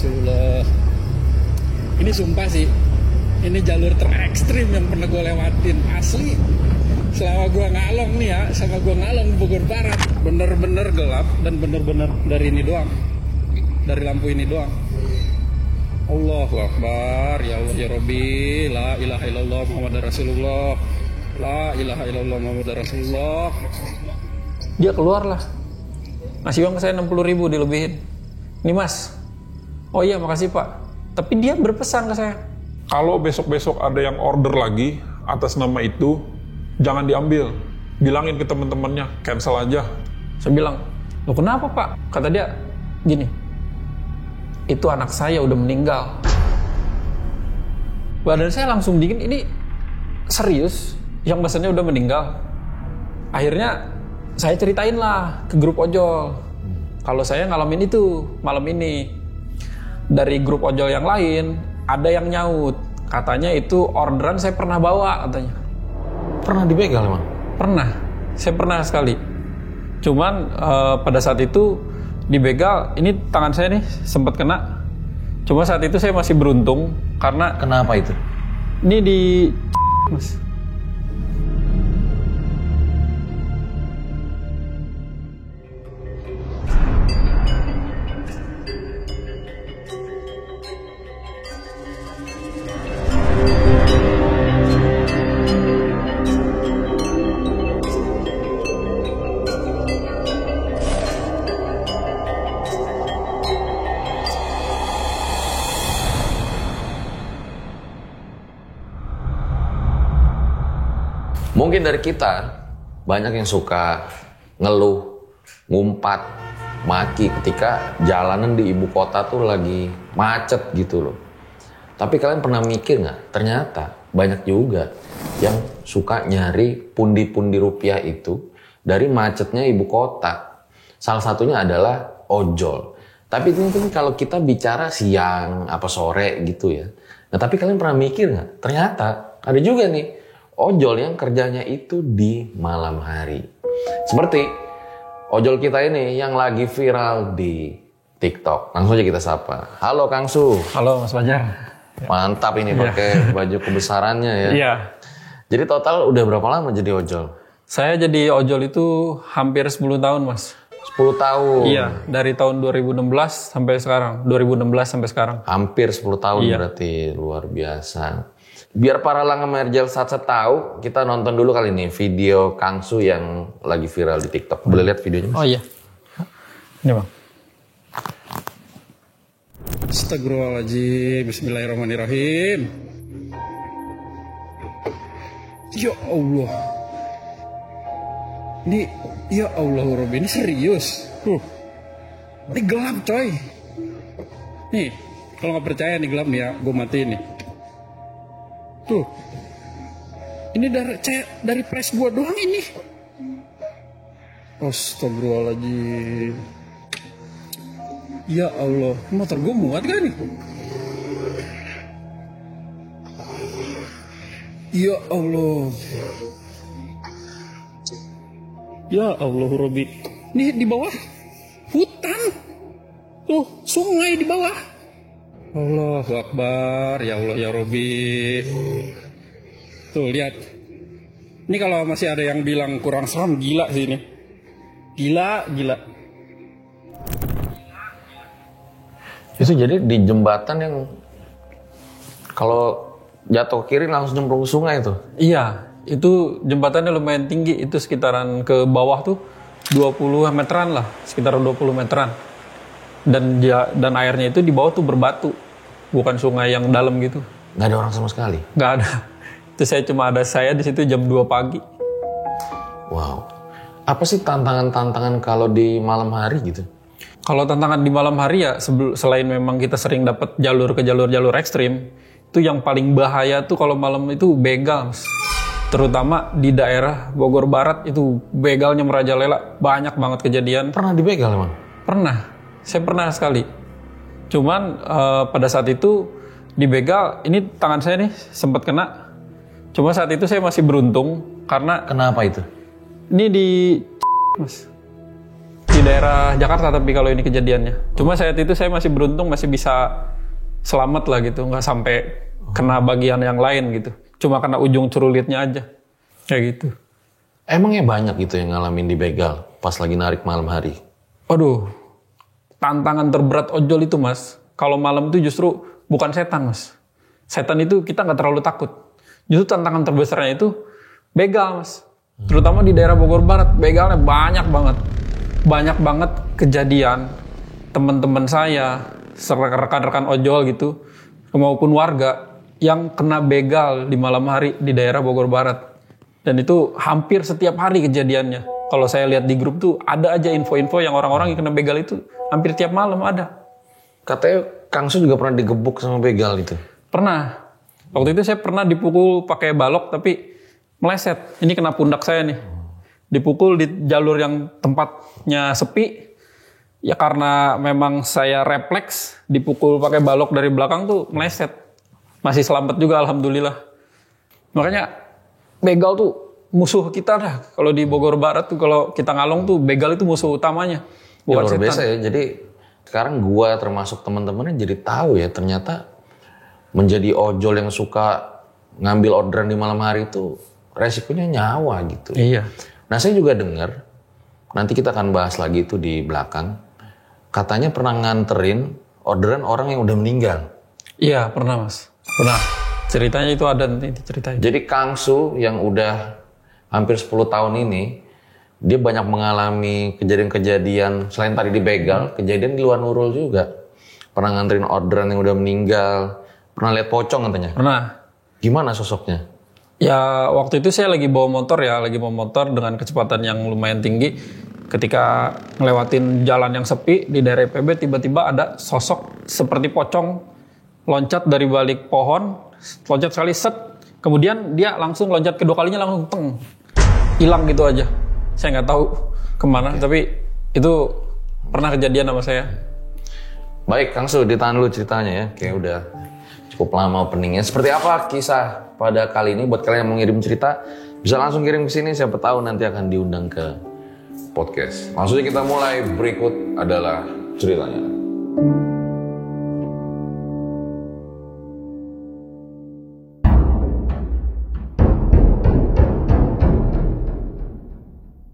Rasulullah. Ini sumpah sih, ini jalur terekstrim yang pernah gue lewatin. Asli, selama gue ngalong nih ya, sama gue ngalong di Bogor Barat, bener-bener gelap dan bener-bener dari ini doang, dari lampu ini doang. Allahu Akbar, ya Allah ya Rabbi, la ilaha illallah Muhammad Rasulullah, la ilaha illallah Muhammad Rasulullah. Dia keluar lah, ngasih uang ke saya 60.000 dilebihin. Ini mas, oh iya makasih pak. Tapi dia berpesan ke saya, kalau besok-besok ada yang order lagi atas nama itu, jangan diambil. Bilangin ke teman-temannya, cancel aja. Saya bilang, loh kenapa pak? Kata dia, gini, itu anak saya udah meninggal. Badan saya langsung dingin, ini serius? Yang pesannya udah meninggal? Akhirnya saya ceritain lah ke grup ojol, kalau saya ngalamin itu malam ini. Dari grup ojol yang lain, ada yang nyaut, katanya itu orderan saya pernah bawa katanya. Pernah dibegal emang? Pernah, saya pernah sekali. Cuman pada saat itu dibegal, ini tangan saya nih sempat kena. Cuma saat itu saya masih beruntung karena... Kenapa itu? Ini di... Mas. Mungkin dari kita, banyak yang suka ngeluh, ngumpat, maki ketika jalanan di ibu kota tuh lagi macet gitu loh. Tapi kalian pernah mikir nggak? Ternyata banyak juga yang suka nyari pundi-pundi rupiah itu dari macetnya ibu kota. Salah satunya adalah ojol. Tapi itu mungkin kalau kita bicara siang, apa sore gitu ya. Nah tapi kalian pernah mikir nggak? Ternyata ada juga nih ojol yang kerjanya itu di malam hari. Seperti ojol kita ini yang lagi viral di TikTok. Langsung aja kita sapa. Halo Kang Su. Halo Mas Fajar. Mantap ini pakai baju kebesarannya ya. Iya. Jadi total udah berapa lama jadi ojol? Saya jadi ojol itu hampir 10 tahun Mas. 10 tahun? Iya, dari tahun 2016 sampai sekarang. 2016 sampai sekarang. Hampir 10 tahun iya. Berarti luar biasa. Biar para langganan Merjel Satset tahu, kita nonton dulu kali ini video Kang Su yang lagi viral di TikTok. Boleh lihat videonya? Mas? Oh iya. Ini bang. Astagfirullahaladzim. Bismillahirrahmanirrahim. Ya Allah. Ini, ya Allah Rabbi, ini serius. Ini gelap coy. Nih, kalau nggak percaya nih gelap nih ya, gue matiin nih. Tuh, ini dari press gua doang ini. Astagfirullahaladzim. Ya Allah, motor gua muat gak nih? Ya Allah. Ya Allah Rabbi. Ini di bawah hutan. Tuh, sungai di bawah. Allahu Akbar, ya Allah ya Rabbi. Tuh lihat. Ini kalau masih ada yang bilang kurang seram, gila sih ini. Gila. Itu jadi di jembatan yang kalau jatuh ke kiri langsung nyemplung ke sungai itu? Iya, itu jembatannya lumayan tinggi. Itu sekitaran ke bawah tuh 20 meteran lah, sekitar 20 meteran. Dan airnya itu di bawah tuh berbatu, bukan sungai yang dalam gitu. Nggak ada orang sama sekali? Nggak ada. Itu cuma ada saya di situ jam 2 pagi. Wow. Apa sih tantangan-tantangan kalau di malam hari gitu? Kalau tantangan di malam hari ya selain memang kita sering dapat jalur ekstrim, itu yang paling bahaya tuh kalau malam itu begal, Mas. Terutama di daerah Bogor Barat itu begalnya merajalela, banyak banget kejadian. Pernah dibegal emang? Pernah. Saya pernah sekali. Cuman pada saat itu dibegal, ini tangan saya nih sempat kena. Cuma saat itu saya masih beruntung karena... Kenapa itu? Ini di... Mas. Di di daerah Jakarta tapi kalau ini kejadiannya. Cuma saat itu saya masih beruntung masih bisa selamat lah gitu, nggak sampai kena bagian yang lain gitu. Cuma kena ujung cerulitnya aja, kayak gitu. Emangnya banyak gitu yang ngalamin di begal pas lagi narik malam hari? Aduh, tantangan terberat ojol itu mas, kalau malam itu justru bukan setan mas. Setan itu kita nggak terlalu takut. Justru tantangan terbesarnya itu begal mas. Terutama di daerah Bogor Barat, begalnya banyak banget. Banyak banget kejadian teman-teman saya, rekan-rekan ojol gitu, maupun warga yang kena begal di malam hari di daerah Bogor Barat. Dan itu hampir setiap hari kejadiannya. Kalau saya lihat di grup tuh ada aja info-info yang orang-orang yang kena begal itu hampir tiap malam ada. Katanya Kang Su juga pernah digebuk sama begal itu. Pernah. Waktu itu saya pernah dipukul pakai balok tapi meleset. Ini kena pundak saya nih. Dipukul di jalur yang tempatnya sepi. Ya karena memang saya refleks dipukul pakai balok dari belakang tuh meleset. Masih selamat juga alhamdulillah. Makanya begal tuh musuh kita dah. Kalau di Bogor Barat tuh kalau kita ngalong tuh begal itu musuh utamanya. Bukan luar setan. biasa ya. Jadi sekarang gua termasuk teman-temannya jadi tahu ya ternyata menjadi ojol yang suka ngambil orderan di malam hari itu resikonya nyawa gitu. Iya. Nah saya juga dengar, nanti kita akan bahas lagi itu di belakang, katanya pernah nganterin orderan orang yang udah meninggal. Iya pernah mas. Pernah. Ceritanya itu ada nanti ceritain. Jadi Kang Su yang udah hampir 10 tahun ini, dia banyak mengalami kejadian-kejadian, selain tadi di begal, kejadian di luar Nurul juga. Pernah nganterin orderan yang udah meninggal, pernah lihat pocong katanya. Pernah. Gimana sosoknya? Ya waktu itu saya lagi bawa motor dengan kecepatan yang lumayan tinggi. Ketika ngelewatin jalan yang sepi di daerah IPB tiba-tiba ada sosok seperti pocong loncat dari balik pohon, loncat sekali set, kemudian dia langsung loncat kedua kalinya langsung teng, hilang gitu aja. Saya nggak tahu kemana, tapi itu pernah kejadian sama saya. Baik Kang Su, ditahan dulu ceritanya ya, kayak udah cukup lama openingnya. Seperti apa kisah pada kali ini? Buat kalian yang mau ngirim cerita, bisa langsung kirim ke sini. Siapa tahu nanti akan diundang ke podcast. Langsung kita mulai. Berikut adalah ceritanya.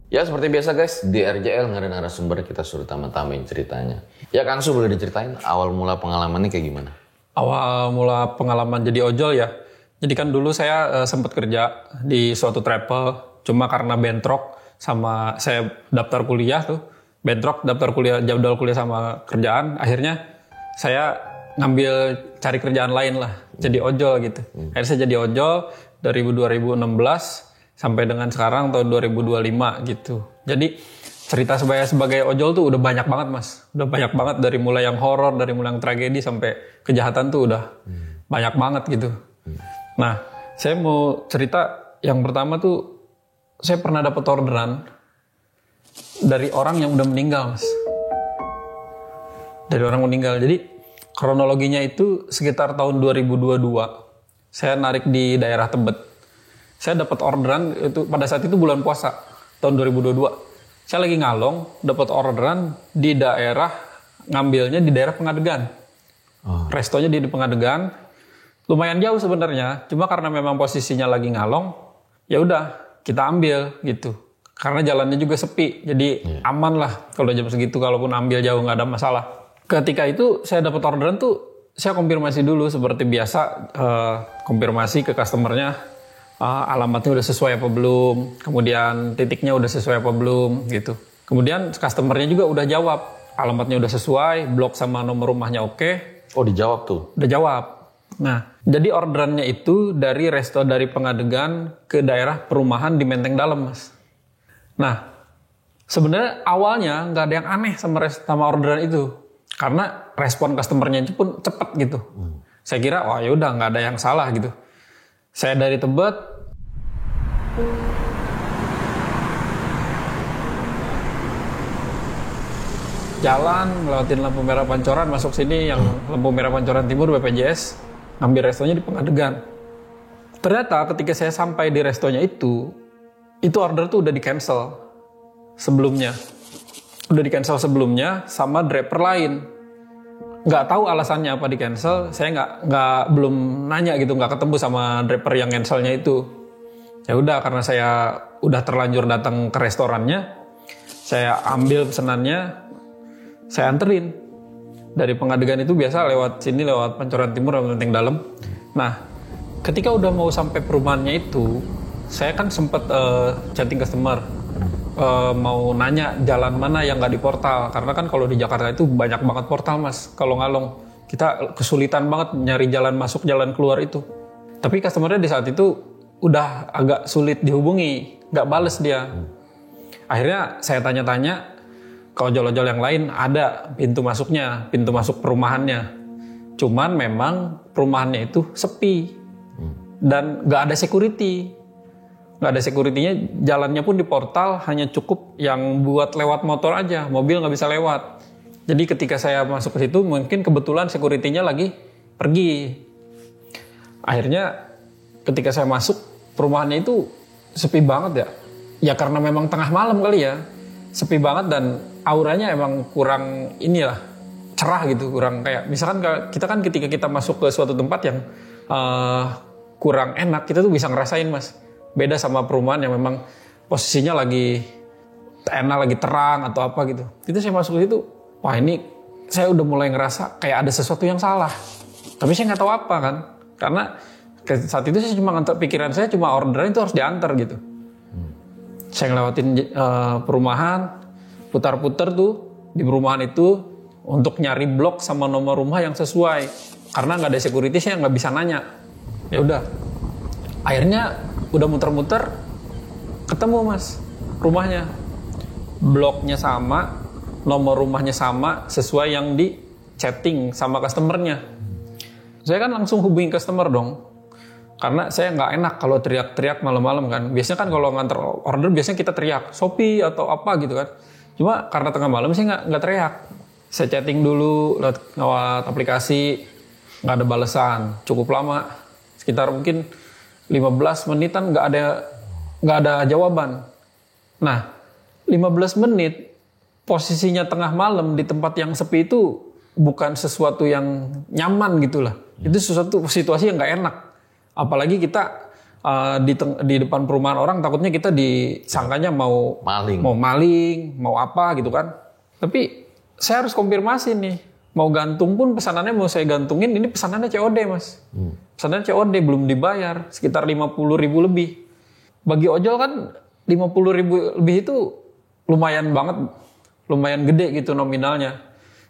Ya seperti biasa guys, di RJL nggak ada narasumber, kita suruh tambah-tambahin ceritanya. Ya Kang Su, boleh diceritain awal mula pengalamannya kayak gimana? Awal mula pengalaman jadi ojol ya. Jadi kan dulu saya sempat kerja di suatu travel, cuma karena bentrok sama saya daftar kuliah tuh, bentrok daftar kuliah, jadwal kuliah sama kerjaan, akhirnya saya ngambil cari kerjaan lain lah, jadi ojol gitu. Akhirnya saya jadi ojol dari 2016 sampai dengan sekarang tahun 2025 gitu. Jadi cerita sebagai ojol tuh udah banyak banget mas. Udah banyak banget dari mulai yang horor, dari mulai yang tragedi sampai kejahatan tuh udah banyak banget gitu. Nah, saya mau cerita yang pertama tuh saya pernah dapat orderan dari orang yang udah meninggal mas. Dari orang meninggal. Jadi kronologinya itu sekitar tahun 2022. Saya narik di daerah Tebet. Saya dapat orderan itu pada saat itu bulan puasa tahun 2022. Saya lagi ngalong, dapat orderan di daerah, ngambilnya di daerah Pengadegan. Restonya di Pengadegan. Lumayan jauh sebenarnya, cuma karena memang posisinya lagi ngalong, ya udah kita ambil gitu. Karena jalannya juga sepi, jadi aman lah kalau jam segitu, kalaupun ambil jauh nggak ada masalah. Ketika itu saya dapat orderan tuh, saya konfirmasi dulu seperti biasa, konfirmasi ke customernya. Alamatnya udah sesuai apa belum, kemudian titiknya udah sesuai apa belum gitu. Kemudian customernya juga udah jawab, alamatnya udah sesuai, blok sama nomor rumahnya oke. Oh dijawab tuh? Udah jawab. Nah, jadi orderannya itu dari resto dari Pengadegan ke daerah perumahan di Menteng Dalam mas. Nah, sebenarnya awalnya nggak ada yang aneh sama orderan itu, karena respon customernya itu pun cepet gitu. Saya kira wah yaudah nggak ada yang salah gitu. Saya dari Tebet, jalan, ngelewatin lampu merah Pancoran, masuk sini yang lampu merah Pancoran Timur BPJS, ngambil restonya di Pengadegan. Ternyata ketika saya sampai di restonya itu order tuh udah di cancel sebelumnya. udah di cancel sebelumnya sama driver lain. Nggak tahu alasannya apa di cancel, saya belum nanya gitu, nggak ketemu sama driver yang cancelnya itu. Ya udah, karena saya udah terlanjur datang ke restorannya, saya ambil pesanannya, saya anterin. Dari Pengadegan itu biasa lewat sini, lewat Pancoran Timur, lewat Menteng Dalam. Nah, ketika udah mau sampai perumahannya itu, saya kan sempet chatting customer, mau nanya jalan mana yang nggak di portal, karena kan kalau di Jakarta itu banyak banget portal mas. Kalau ngalong kita kesulitan banget nyari jalan masuk, jalan keluar itu. Tapi customernya di saat itu udah agak sulit dihubungi, nggak bales dia. Akhirnya saya tanya-tanya ke ojol-ojol yang lain, ada pintu masuknya, pintu masuk perumahannya. Cuman memang perumahannya itu sepi dan nggak ada security. Nggak ada security-nya, jalannya pun di portal hanya cukup yang buat lewat motor aja, mobil nggak bisa lewat. Jadi ketika saya masuk ke situ, mungkin kebetulan security-nya lagi pergi. Akhirnya ketika saya masuk, perumahannya itu sepi banget ya. Ya karena memang tengah malam kali ya, sepi banget dan auranya emang kurang inilah, cerah gitu, kurang kayak misalkan kita kan ketika kita masuk ke suatu tempat yang kurang enak, kita tuh bisa ngerasain mas. Beda sama perumahan yang memang posisinya lagi enak, lagi terang atau apa gitu. Itu saya masuk ke situ, wah ini saya udah mulai ngerasa kayak ada sesuatu yang salah. Tapi saya nggak tahu apa kan, karena saat itu saya cuma ngantar, pikiran saya cuma orderan itu harus diantar gitu. Saya ngelewatin perumahan, putar-putar tuh di perumahan itu untuk nyari blok sama nomor rumah yang sesuai. Karena nggak ada security, saya nggak bisa nanya. Ya udah, akhirnya udah muter-muter ketemu mas rumahnya, bloknya sama, nomor rumahnya sama, sesuai yang di chatting sama customernya. Saya kan langsung hubungi customer dong, karena saya nggak enak kalau teriak-teriak malam-malam kan. Biasanya kan kalau nganter order biasanya kita teriak Shopee atau apa gitu kan. Cuma karena tengah malam saya nggak teriak. Saya chatting dulu lewat aplikasi, nggak ada balasan, cukup lama, sekitar mungkin 15 menitan nggak ada jawaban. Nah, 15 menit posisinya tengah malam di tempat yang sepi itu bukan sesuatu yang nyaman gitulah. Itu sesuatu situasi yang nggak enak. Apalagi kita di depan perumahan orang, takutnya kita disangkanya mau maling, mau apa gitu kan. Tapi saya harus konfirmasi nih. Mau gantung pun pesanannya mau saya gantungin, ini pesanannya COD mas. Pesanannya COD belum dibayar, sekitar 50.000 lebih. Bagi ojol kan 50.000 lebih itu lumayan banget, lumayan gede gitu nominalnya.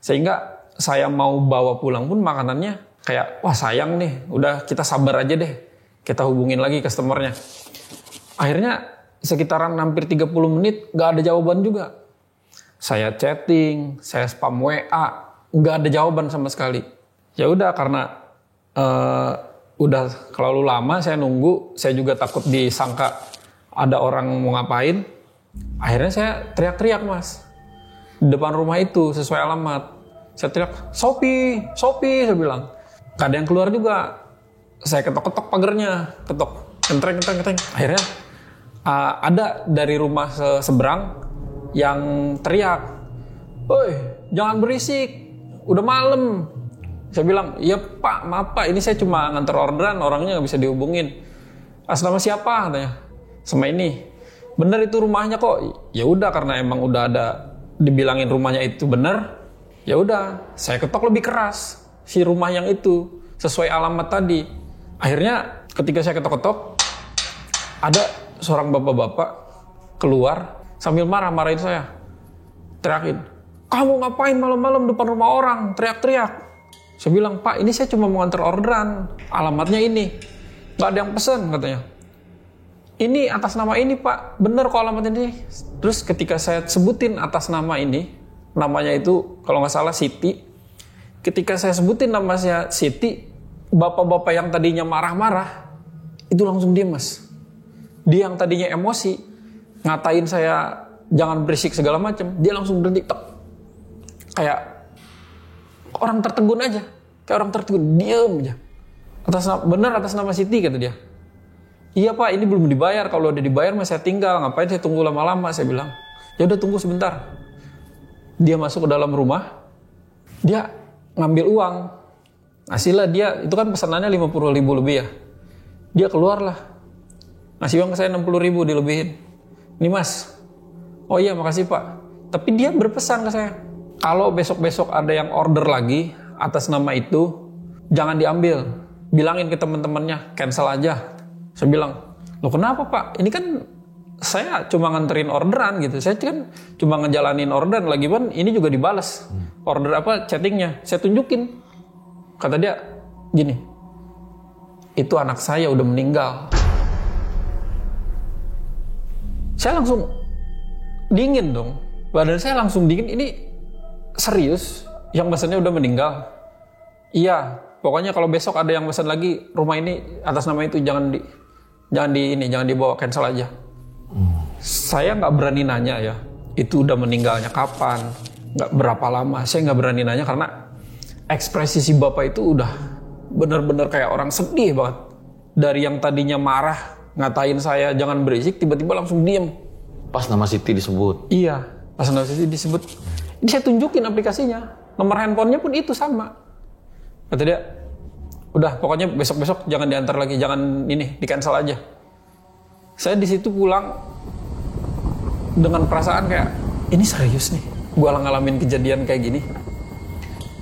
Sehingga saya mau bawa pulang pun makanannya kayak, wah sayang nih, udah kita sabar aja deh. Kita hubungin lagi customernya. Akhirnya sekitaran hampir 30 menit gak ada jawaban juga. Saya chatting, saya spam WA, nggak ada jawaban sama sekali. Ya udah, karena udah terlalu lama saya nunggu, saya juga takut disangka ada orang mau ngapain. Akhirnya saya teriak-teriak mas di depan rumah itu sesuai alamat. Saya teriak Shopee, saya bilang. Gak ada yang keluar juga. Saya ketok-ketok pagernya, ketok, kentreng. Akhirnya ada dari rumah seberang yang teriak, "Woi, jangan berisik. Udah malam." Saya bilang, "Iya pak, maaf pak, ini saya cuma nganter orderan, orangnya nggak bisa dihubungin." "Atas nama siapa?" katanya. "Sama ini." "Bener itu rumahnya kok." Ya udah, karena emang udah ada dibilangin rumahnya itu bener. Ya udah, saya ketok lebih keras si rumah yang itu sesuai alamat tadi. Akhirnya ketika saya ketok-ketok, ada seorang bapak-bapak keluar sambil marah-marahin saya, teriakin, "Kamu ngapain malam-malam depan rumah orang, teriak-teriak?" Saya bilang, "Pak, ini saya cuma mau nganter orderan, alamatnya ini, nggak ada yang pesen," katanya. "Ini atas nama ini pak, bener kok alamat ini." Terus ketika saya sebutin atas nama ini, namanya itu kalau nggak salah Siti. Ketika saya sebutin namanya Siti, bapak-bapak yang tadinya marah-marah itu langsung diem mas. Dia yang tadinya emosi, ngatain saya jangan berisik segala macam, dia langsung berhenti, tok. Kayak orang tertegun aja, kayak orang tertegun, diem aja. Bener atas nama Siti kata dia. "Iya pak, ini belum dibayar, kalau udah dibayar mas saya tinggal, ngapain saya tunggu lama-lama," saya bilang. "Ya udah tunggu sebentar." Dia masuk ke dalam rumah, dia ngambil uang. Ngasihlah dia, itu kan pesanannya 50.000 lebih ya. Dia keluar lah, ngasih uang ke saya 60.000 dilebihin. Ini mas, oh iya makasih pak. Tapi dia berpesan ke saya, kalau besok-besok ada yang order lagi atas nama itu, jangan diambil. Bilangin ke teman-temannya, cancel aja. Saya bilang, loh kenapa pak? Ini kan saya cuma nganterin orderan gitu. Saya kan cuma ngejalanin orderan. Lagi kan ini juga dibalas. Order apa chattingnya. Saya tunjukin. Kata dia gini, itu anak saya udah meninggal. Saya langsung dingin dong. Badan saya langsung dingin. Ini serius? Yang pesannya udah meninggal? Iya. Pokoknya kalau besok ada yang pesan lagi rumah ini atas nama itu jangan dibawa, cancel aja. Saya nggak berani nanya ya. Itu udah meninggalnya kapan? Nggak berapa lama? Saya nggak berani nanya karena ekspresi si bapak itu udah bener-bener kayak orang sedih banget. Dari yang tadinya marah, ngatain saya jangan berisik, tiba-tiba langsung diem. Pas nama Siti disebut? Iya, pas nama Siti disebut. Ini saya tunjukin aplikasinya. Nomor handphonenya pun itu sama. Kata dia, udah pokoknya besok-besok jangan diantar lagi, jangan ini, di-cancel aja. Saya di situ pulang dengan perasaan kayak, ini serius nih, gue ngalamin kejadian kayak gini.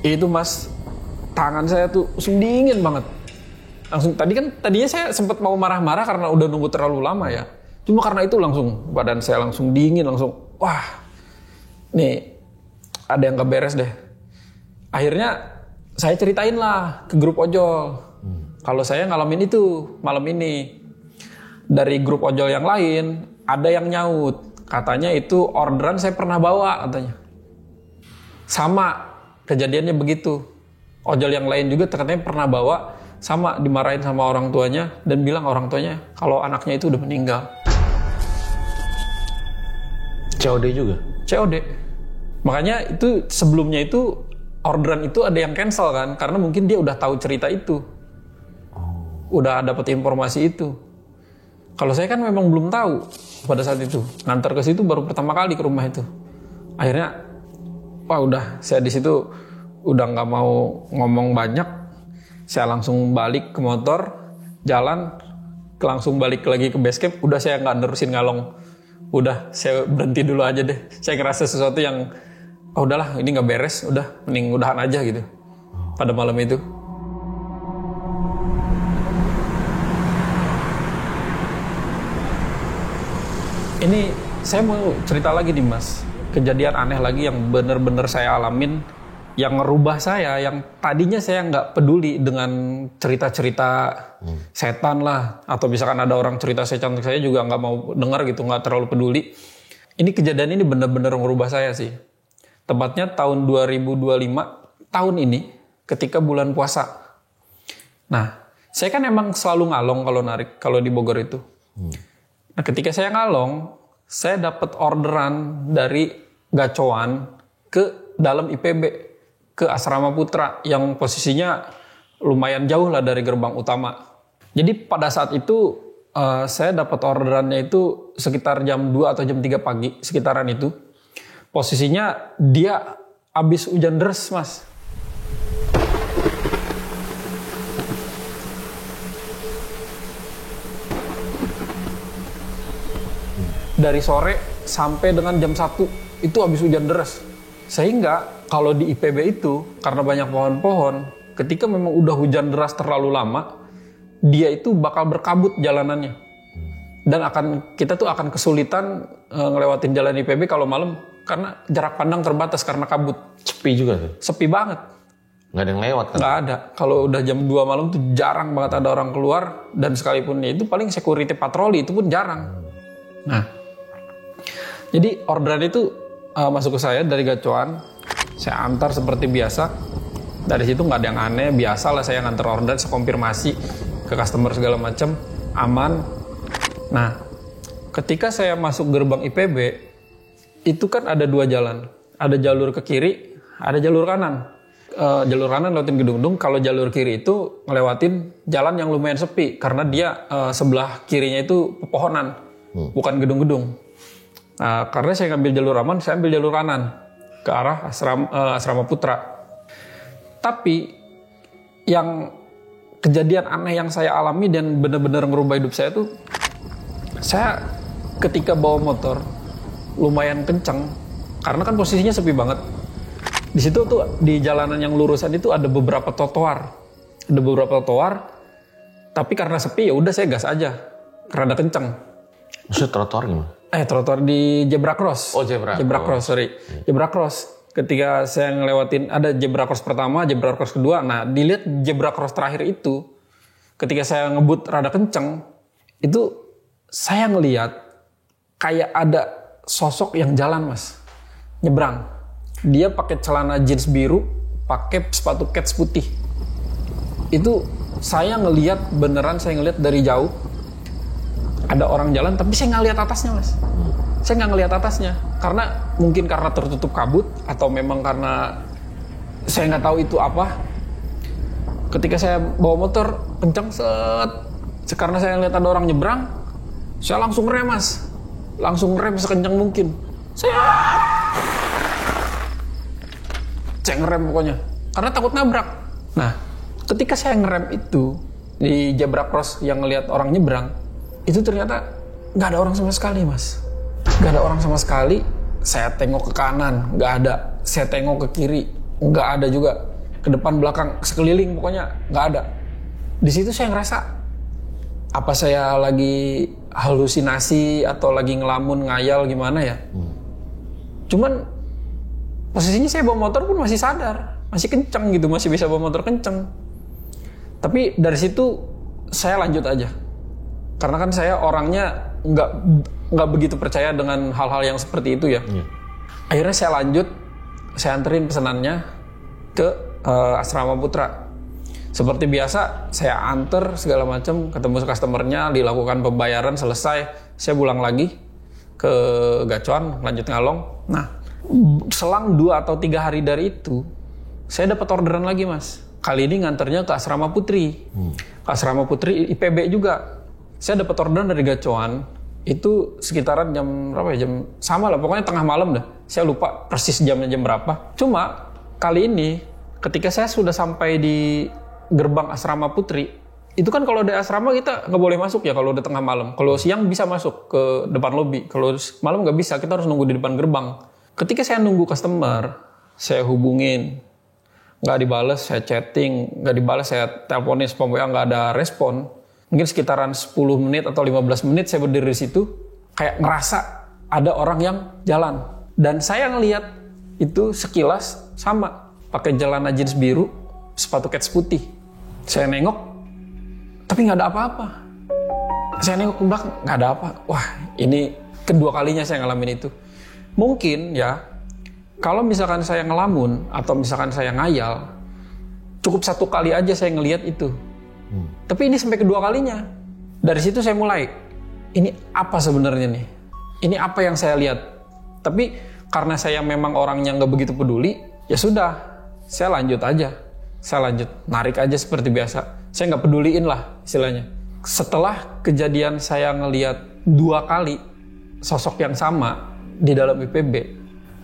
Itu mas, tangan saya tuh langsung dingin banget. Tadinya saya sempat mau marah-marah karena udah nunggu terlalu lama ya. Cuma karena itu langsung badan saya langsung dingin, langsung wah, nih ada yang gak beres deh. Akhirnya saya ceritain lah ke grup ojol. Kalau saya ngalamin itu malam ini. Dari grup ojol yang lain ada yang nyaut, katanya itu orderan saya pernah bawa katanya. Sama kejadiannya begitu. Ojol yang lain juga katanya pernah bawa, sama dimarahin sama orang tuanya dan bilang orang tuanya kalau anaknya itu udah meninggal. COD juga? COD. Makanya itu sebelumnya itu orderan itu ada yang cancel kan, karena mungkin dia udah tahu cerita itu. Udah dapat informasi itu. Kalau saya kan memang belum tahu pada saat itu. Ngantar ke situ baru pertama kali ke rumah itu. Akhirnya wah udah, saya di situ udah nggak mau ngomong banyak. Saya langsung balik ke motor, jalan, langsung balik lagi ke base camp. Udah saya nggak nerusin ngalong. Udah saya berhenti dulu aja deh. Saya ngerasa sesuatu yang oh udahlah ini nggak beres, udah mending udahan aja gitu. Pada malam itu. Ini saya mau cerita lagi nih mas, kejadian aneh lagi yang bener-bener saya alamin, yang ngerubah saya, yang tadinya saya nggak peduli dengan cerita-cerita setan lah, atau misalkan ada orang cerita setan, saya juga nggak mau dengar gitu, nggak terlalu peduli. Ini kejadian ini bener-bener ngerubah saya sih. Tepatnya tahun 2025, tahun ini, ketika bulan puasa. Nah, saya kan emang selalu ngalong kalau narik, kalau di Bogor itu. Nah, ketika saya ngalong, saya dapat orderan dari gacoan ke dalam IPB, ke Asrama Putra, yang posisinya lumayan jauh lah dari gerbang utama. Jadi pada saat itu, saya dapat orderannya itu sekitar jam 2 atau jam 3 pagi, sekitaran itu. Posisinya dia habis hujan deras, mas. Dari sore sampai dengan jam 1 itu habis hujan deras. Sehingga kalau di IPB itu, karena banyak pohon-pohon, ketika memang udah hujan deras terlalu lama, dia itu bakal berkabut jalanannya. Dan kita tuh akan kesulitan ngelewatin jalan IPB kalau malam, karena jarak pandang terbatas karena kabut. Sepi juga tuh? Sepi banget. Nggak ada yang lewat kan? Nggak ada. Kalau udah jam 2 malam tuh jarang banget ada orang keluar. Dan sekalipun ya itu paling security patroli, itu pun jarang. Nah, jadi orderan itu masuk ke saya dari gacoan. Saya antar seperti biasa. Dari situ nggak ada yang aneh. Biasalah saya ngantar orderan, saya konfirmasi ke customer segala macam, aman. Nah, ketika saya masuk gerbang IPB, itu kan ada 2 jalan. Ada jalur ke kiri, ada jalur kanan. Jalur kanan lewatin gedung-gedung, kalau jalur kiri itu ngelewatin jalan yang lumayan sepi. Karena dia sebelah kirinya itu pepohonan, bukan gedung-gedung. Karena saya ngambil jalur aman, saya ambil jalur kanan. ke arah asrama Putra. Tapi yang kejadian aneh yang saya alami dan benar-benar ngerubah hidup saya tuh, saya ketika bawa motor lumayan kencang karena kan posisinya sepi banget. Di situ tuh di jalanan yang lurusan itu ada beberapa trotoar. Tapi karena sepi ya udah saya gas aja. Rada kencang. Maksud trotoar gimana? Trotoar di Zebra Cross. Oh, Zebra Cross, sorry. Zebra Cross. Ketika saya ngelewatin ada Zebra Cross pertama, Zebra Cross kedua. Nah, dilihat Zebra Cross terakhir itu, ketika saya ngebut rada kencang, itu saya ngelihat kayak ada sosok yang jalan, Mas. Nyebrang. Dia pakai celana jeans biru, pakai sepatu kets putih. Itu saya ngelihat beneran, saya ngelihat dari jauh ada orang jalan, tapi saya nggak lihat atasnya, Mas. Saya nggak ngelihat atasnya karena mungkin karena tertutup kabut atau memang karena saya nggak tahu itu apa. Ketika saya bawa motor kencang karena saya ngelihat ada orang nyebrang, saya langsung rem, Mas. Langsung rem sekencang mungkin. Saya ngerem pokoknya karena takut nabrak. Nah, ketika saya ngerem itu di Zebra Cross yang ngelihat orang nyebrang, itu ternyata nggak ada orang sama sekali, Mas. Nggak ada orang sama sekali. Saya tengok ke kanan, nggak ada. Saya tengok ke kiri, nggak ada juga. Ke depan, belakang, sekeliling pokoknya nggak ada. Di situ saya ngerasa apa saya lagi halusinasi atau lagi ngelamun, ngayal gimana ya. Cuman posisinya saya bawa motor pun masih sadar, masih kenceng gitu, masih bisa bawa motor kenceng. Tapi dari situ saya lanjut aja. Karena kan saya orangnya nggak begitu percaya dengan hal-hal yang seperti itu ya. Akhirnya saya lanjut, saya anterin pesanannya ke asrama Putra. Seperti biasa, saya anter segala macam, ketemu customernya, dilakukan pembayaran, selesai, saya pulang lagi ke Gacuan, lanjut Ngalong. Nah, selang 2 atau 3 hari dari itu, saya dapat orderan lagi, Mas. Kali ini nganternya ke asrama Putri. Ke asrama Putri IPB juga. Saya dapat orderan dari Gacuan, itu sekitaran jam berapa ya? Jam sama lah, pokoknya tengah malam dah. Saya lupa persis jamnya jam berapa. Cuma kali ini ketika saya sudah sampai di gerbang asrama Putri, itu kan kalau ada asrama kita nggak boleh masuk ya kalau udah tengah malam. Kalau siang bisa masuk ke depan lobi, kalau malam nggak bisa, kita harus nunggu di depan gerbang. Ketika saya nunggu customer, saya hubungin, nggak dibales, saya chatting, nggak dibales, saya teleponin spam WA, nggak ada respon. Mungkin sekitaran 10 menit atau 15 menit saya berdiri di situ, kayak ngerasa ada orang yang jalan. Dan saya ngelihat itu sekilas sama, pakai celana jeans biru, sepatu kets putih. Saya nengok, tapi nggak ada apa-apa. Saya nengok ke belakang, nggak ada apa. Wah, ini kedua kalinya saya ngalamin itu. Mungkin ya, kalau misalkan saya ngelamun atau misalkan saya ngayal, cukup 1 kali aja saya ngelihat itu. Tapi ini sampai kedua kalinya. Dari situ saya mulai, ini apa sebenarnya nih? Ini apa yang saya lihat? Tapi karena saya memang orangnya nggak begitu peduli, ya sudah, saya lanjut aja. Saya lanjut, narik aja seperti biasa. Saya nggak peduliin lah istilahnya. Setelah kejadian saya ngelihat 2 kali sosok yang sama di dalam IPB,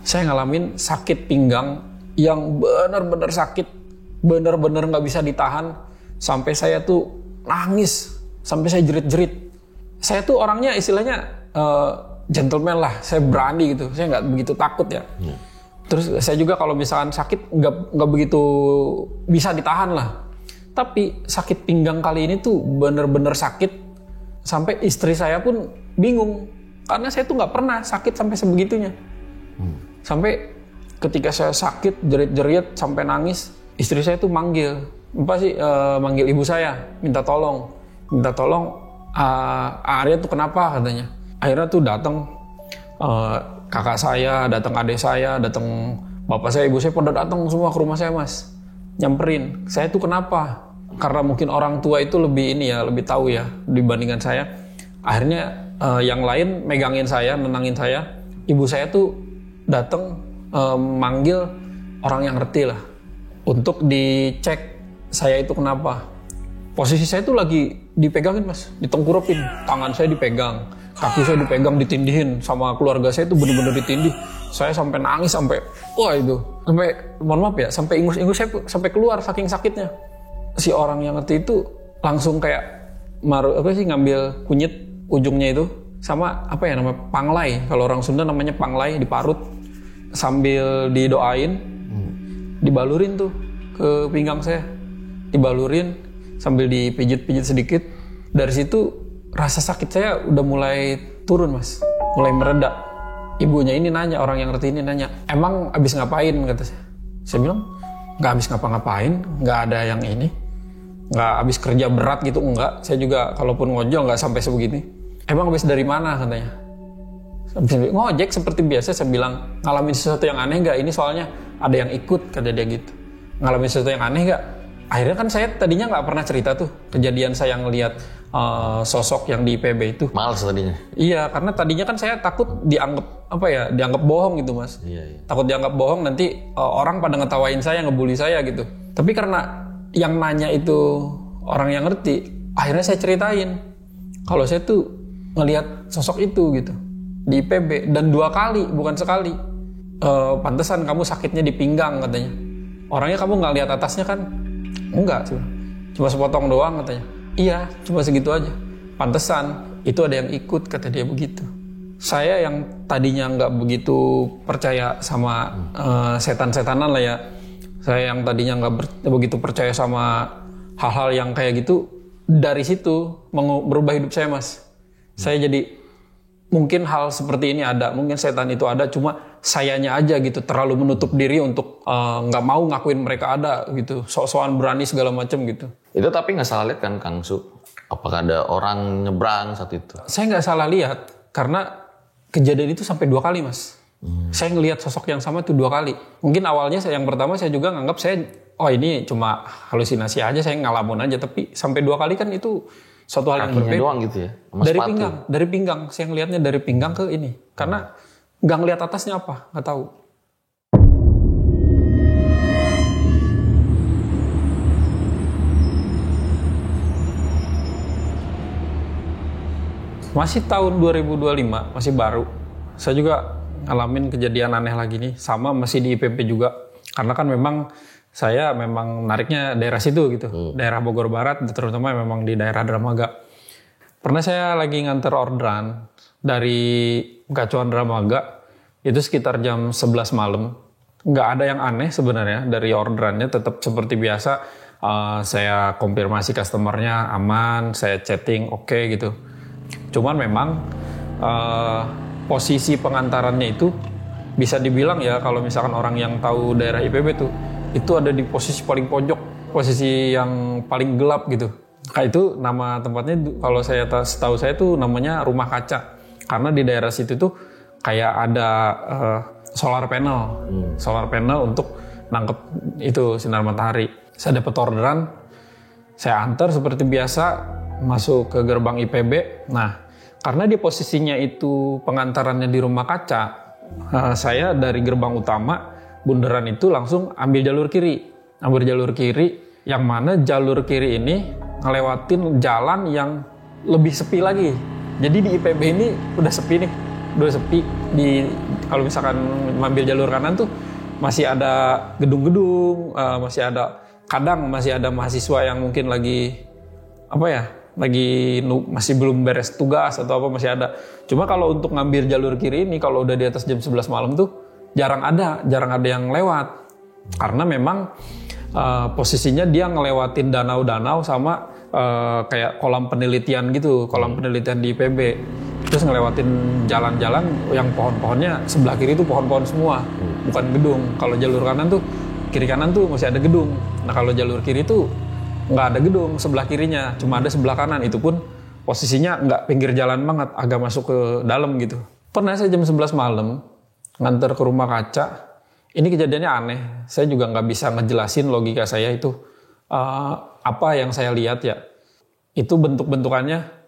saya ngalamin sakit pinggang yang benar-benar sakit, benar-benar nggak bisa ditahan. Sampai saya tuh nangis, sampai saya jerit-jerit. Saya tuh orangnya istilahnya gentleman lah, saya berani gitu, saya nggak begitu takut ya. Terus saya juga kalau misalkan sakit nggak begitu bisa ditahan lah. Tapi sakit pinggang kali ini tuh bener-bener sakit, sampai istri saya pun bingung karena saya tuh nggak pernah sakit sampai sebegitunya. Sampai ketika saya sakit jerit-jerit sampai nangis, istri saya tuh manggil ibu saya, minta tolong, Arya tuh kenapa katanya. Akhirnya tuh datang kakak saya, datang adik saya, datang bapak saya, ibu saya pada datang semua ke rumah saya, Mas. Nyamperin, saya tuh kenapa? Karena mungkin orang tua itu lebih lebih tahu ya dibandingkan saya. Akhirnya yang lain megangin saya, nenangin saya. Ibu saya tuh datang manggil orang yang ngerti lah untuk dicek saya itu kenapa. Posisi saya tuh lagi dipegangin, Mas, ditengkurapin, tangan saya dipegang, kaki saya dipegang, ditindihin sama keluarga saya tuh bener-bener ditindih. Saya sampai nangis, sampai wah itu, sampai mohon maaf ya, sampai ingus-ingus saya sampai keluar saking sakitnya. Si orang yang ngerti itu langsung kayak ngambil kunyit ujungnya itu sama apa ya namanya panglai. Kalau orang Sunda namanya panglai, diparut sambil didoain, dibalurin tuh ke pinggang saya, dibalurin sambil dipijit-pijit sedikit. Dari situ rasa sakit saya udah mulai turun mas, mulai mereda. Ibunya ini nanya, orang yang ngerti ini nanya, emang abis ngapain, kata saya. Saya bilang, nggak abis ngapa-ngapain, nggak ada yang ini, nggak abis kerja berat gitu, enggak. Saya juga kalaupun ngojol nggak sampai sebegini. Emang abis dari mana, katanya. Abis ngojek seperti biasa. Saya bilang, ngalamin sesuatu yang aneh nggak? Ini soalnya ada yang ikut, kata dia gitu. Ngalamin sesuatu yang aneh nggak? Akhirnya kan saya tadinya nggak pernah cerita tuh kejadian saya ngelihat sosok yang di IPB itu. Males tadinya. Iya, karena tadinya kan saya takut dianggap bohong gitu mas. Iya. Takut dianggap bohong, nanti orang pada ngetawain saya, ngebully saya gitu. Tapi karena yang nanya itu orang yang ngerti, akhirnya saya ceritain kalau saya tuh ngelihat sosok itu gitu di IPB, dan 2 kali bukan sekali. Pantesan kamu sakitnya di pinggang, katanya. Orangnya kamu nggak lihat atasnya kan? Enggak, cuma sepotong doang, katanya. Iya, cuma segitu aja. Pantesan itu ada yang ikut, kata dia begitu. Saya yang tadinya nggak begitu percaya sama setan-setanan lah ya. Saya yang tadinya nggak begitu percaya sama hal-hal yang kayak gitu. Dari situ berubah hidup saya mas. Saya jadi mungkin hal seperti ini ada, mungkin setan itu ada, cuma sayanya aja gitu terlalu menutup diri untuk nggak mau ngakuin mereka ada gitu, sok-sokan berani segala macam gitu. Itu tapi nggak salah lihat kan Kang Su? Apakah ada orang nyebrang saat itu? Saya nggak salah lihat karena kejadian itu sampai 2 kali mas. Saya ngelihat sosok yang sama itu 2 kali. Mungkin awalnya yang pertama saya juga nganggap ini cuma halusinasi aja, saya ngalamun aja. Tapi sampai 2 kali kan itu suatu hal yang Kakinya berbeda. doang gitu ya? Sama Dari sepatu. pinggang. Saya ngelihatnya dari pinggang ke ini. Karena nggak ngelihat atasnya apa, nggak tahu. Masih tahun 2025, masih baru. Saya juga ngalamin kejadian aneh lagi nih, sama masih di IPB juga. Karena kan memang saya nariknya daerah situ gitu, daerah Bogor Barat, terutama memang di daerah Dramaga. Pernah saya lagi nganter orderan dari Gacuan Dramaga, itu sekitar jam 11 malam. Nggak ada yang aneh sebenarnya dari orderannya, tetap seperti biasa. Saya konfirmasi customernya aman, saya chatting oke gitu. Cuman memang posisi pengantarannya itu bisa dibilang ya, kalau misalkan orang yang tahu daerah IPB tuh, itu ada di posisi paling pojok, posisi yang paling gelap gitu. Nah, itu nama tempatnya kalau saya tahu saya tuh namanya Rumah Kaca. Karena di daerah situ tuh kayak ada solar panel untuk nangkep itu sinar matahari. Saya dapat orderan, saya antar seperti biasa masuk ke gerbang IPB. Nah, karena di posisinya itu pengantarannya di Rumah Kaca, saya dari gerbang utama bundaran itu langsung ambil jalur kiri, yang mana jalur kiri ini ngelewatin jalan yang lebih sepi lagi. Jadi di IPB ini udah sepi. Kalau misalkan ambil jalur kanan tuh masih ada gedung-gedung, masih ada mahasiswa yang mungkin masih belum beres tugas atau apa, masih ada. Cuma kalau untuk ngambil jalur kiri ini, kalau udah di atas jam 11 malam tuh jarang ada yang lewat. Karena memang posisinya dia ngelewatin danau-danau sama kayak kolam penelitian gitu, kolam penelitian di IPB. Terus ngelewatin jalan-jalan yang pohon-pohonnya sebelah kiri itu pohon-pohon semua, bukan gedung. Kalau jalur kanan tuh, kiri kanan tuh masih ada gedung. Nah kalau jalur kiri tuh nggak ada gedung sebelah kirinya, cuma ada sebelah kanan. Itu pun posisinya nggak pinggir jalan banget, agak masuk ke dalam gitu. Pernah saya jam 11 malam nganter ke Rumah Kaca. Ini kejadiannya aneh. Saya juga nggak bisa ngejelasin logika saya itu apa yang saya lihat ya. Itu bentuk-bentukannya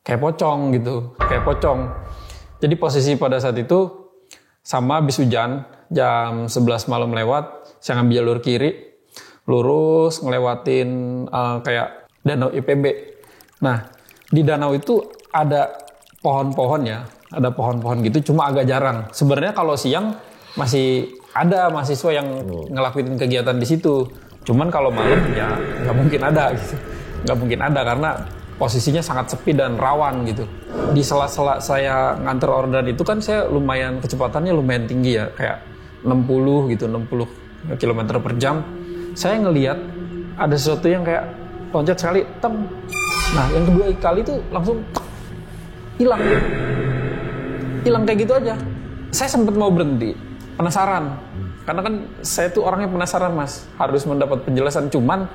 kayak pocong gitu, kayak pocong. Jadi posisi pada saat itu sama habis hujan, jam 11 malam lewat, saya ngambil jalur kiri, lurus ngelewatin kayak danau IPB. Nah, di danau itu ada pohon-pohon ya, Ada pohon-pohon gitu, cuma agak jarang. Sebenarnya kalau siang masih ada mahasiswa yang ngelakuin kegiatan di situ. Cuman kalau malam ya nggak mungkin ada gitu. Nggak mungkin ada karena posisinya sangat sepi dan rawan gitu. Di sela-sela saya nganter orderan itu kan saya kecepatannya lumayan tinggi ya, kayak 60 gitu, 60 km per jam. Saya ngelihat ada sesuatu yang kayak loncat sekali, tem. Nah, yang kedua kali itu langsung hilang. Hilang kayak gitu aja. Saya sempat mau berhenti, penasaran. Karena kan saya tuh orangnya penasaran, Mas. Harus mendapat penjelasan, cuman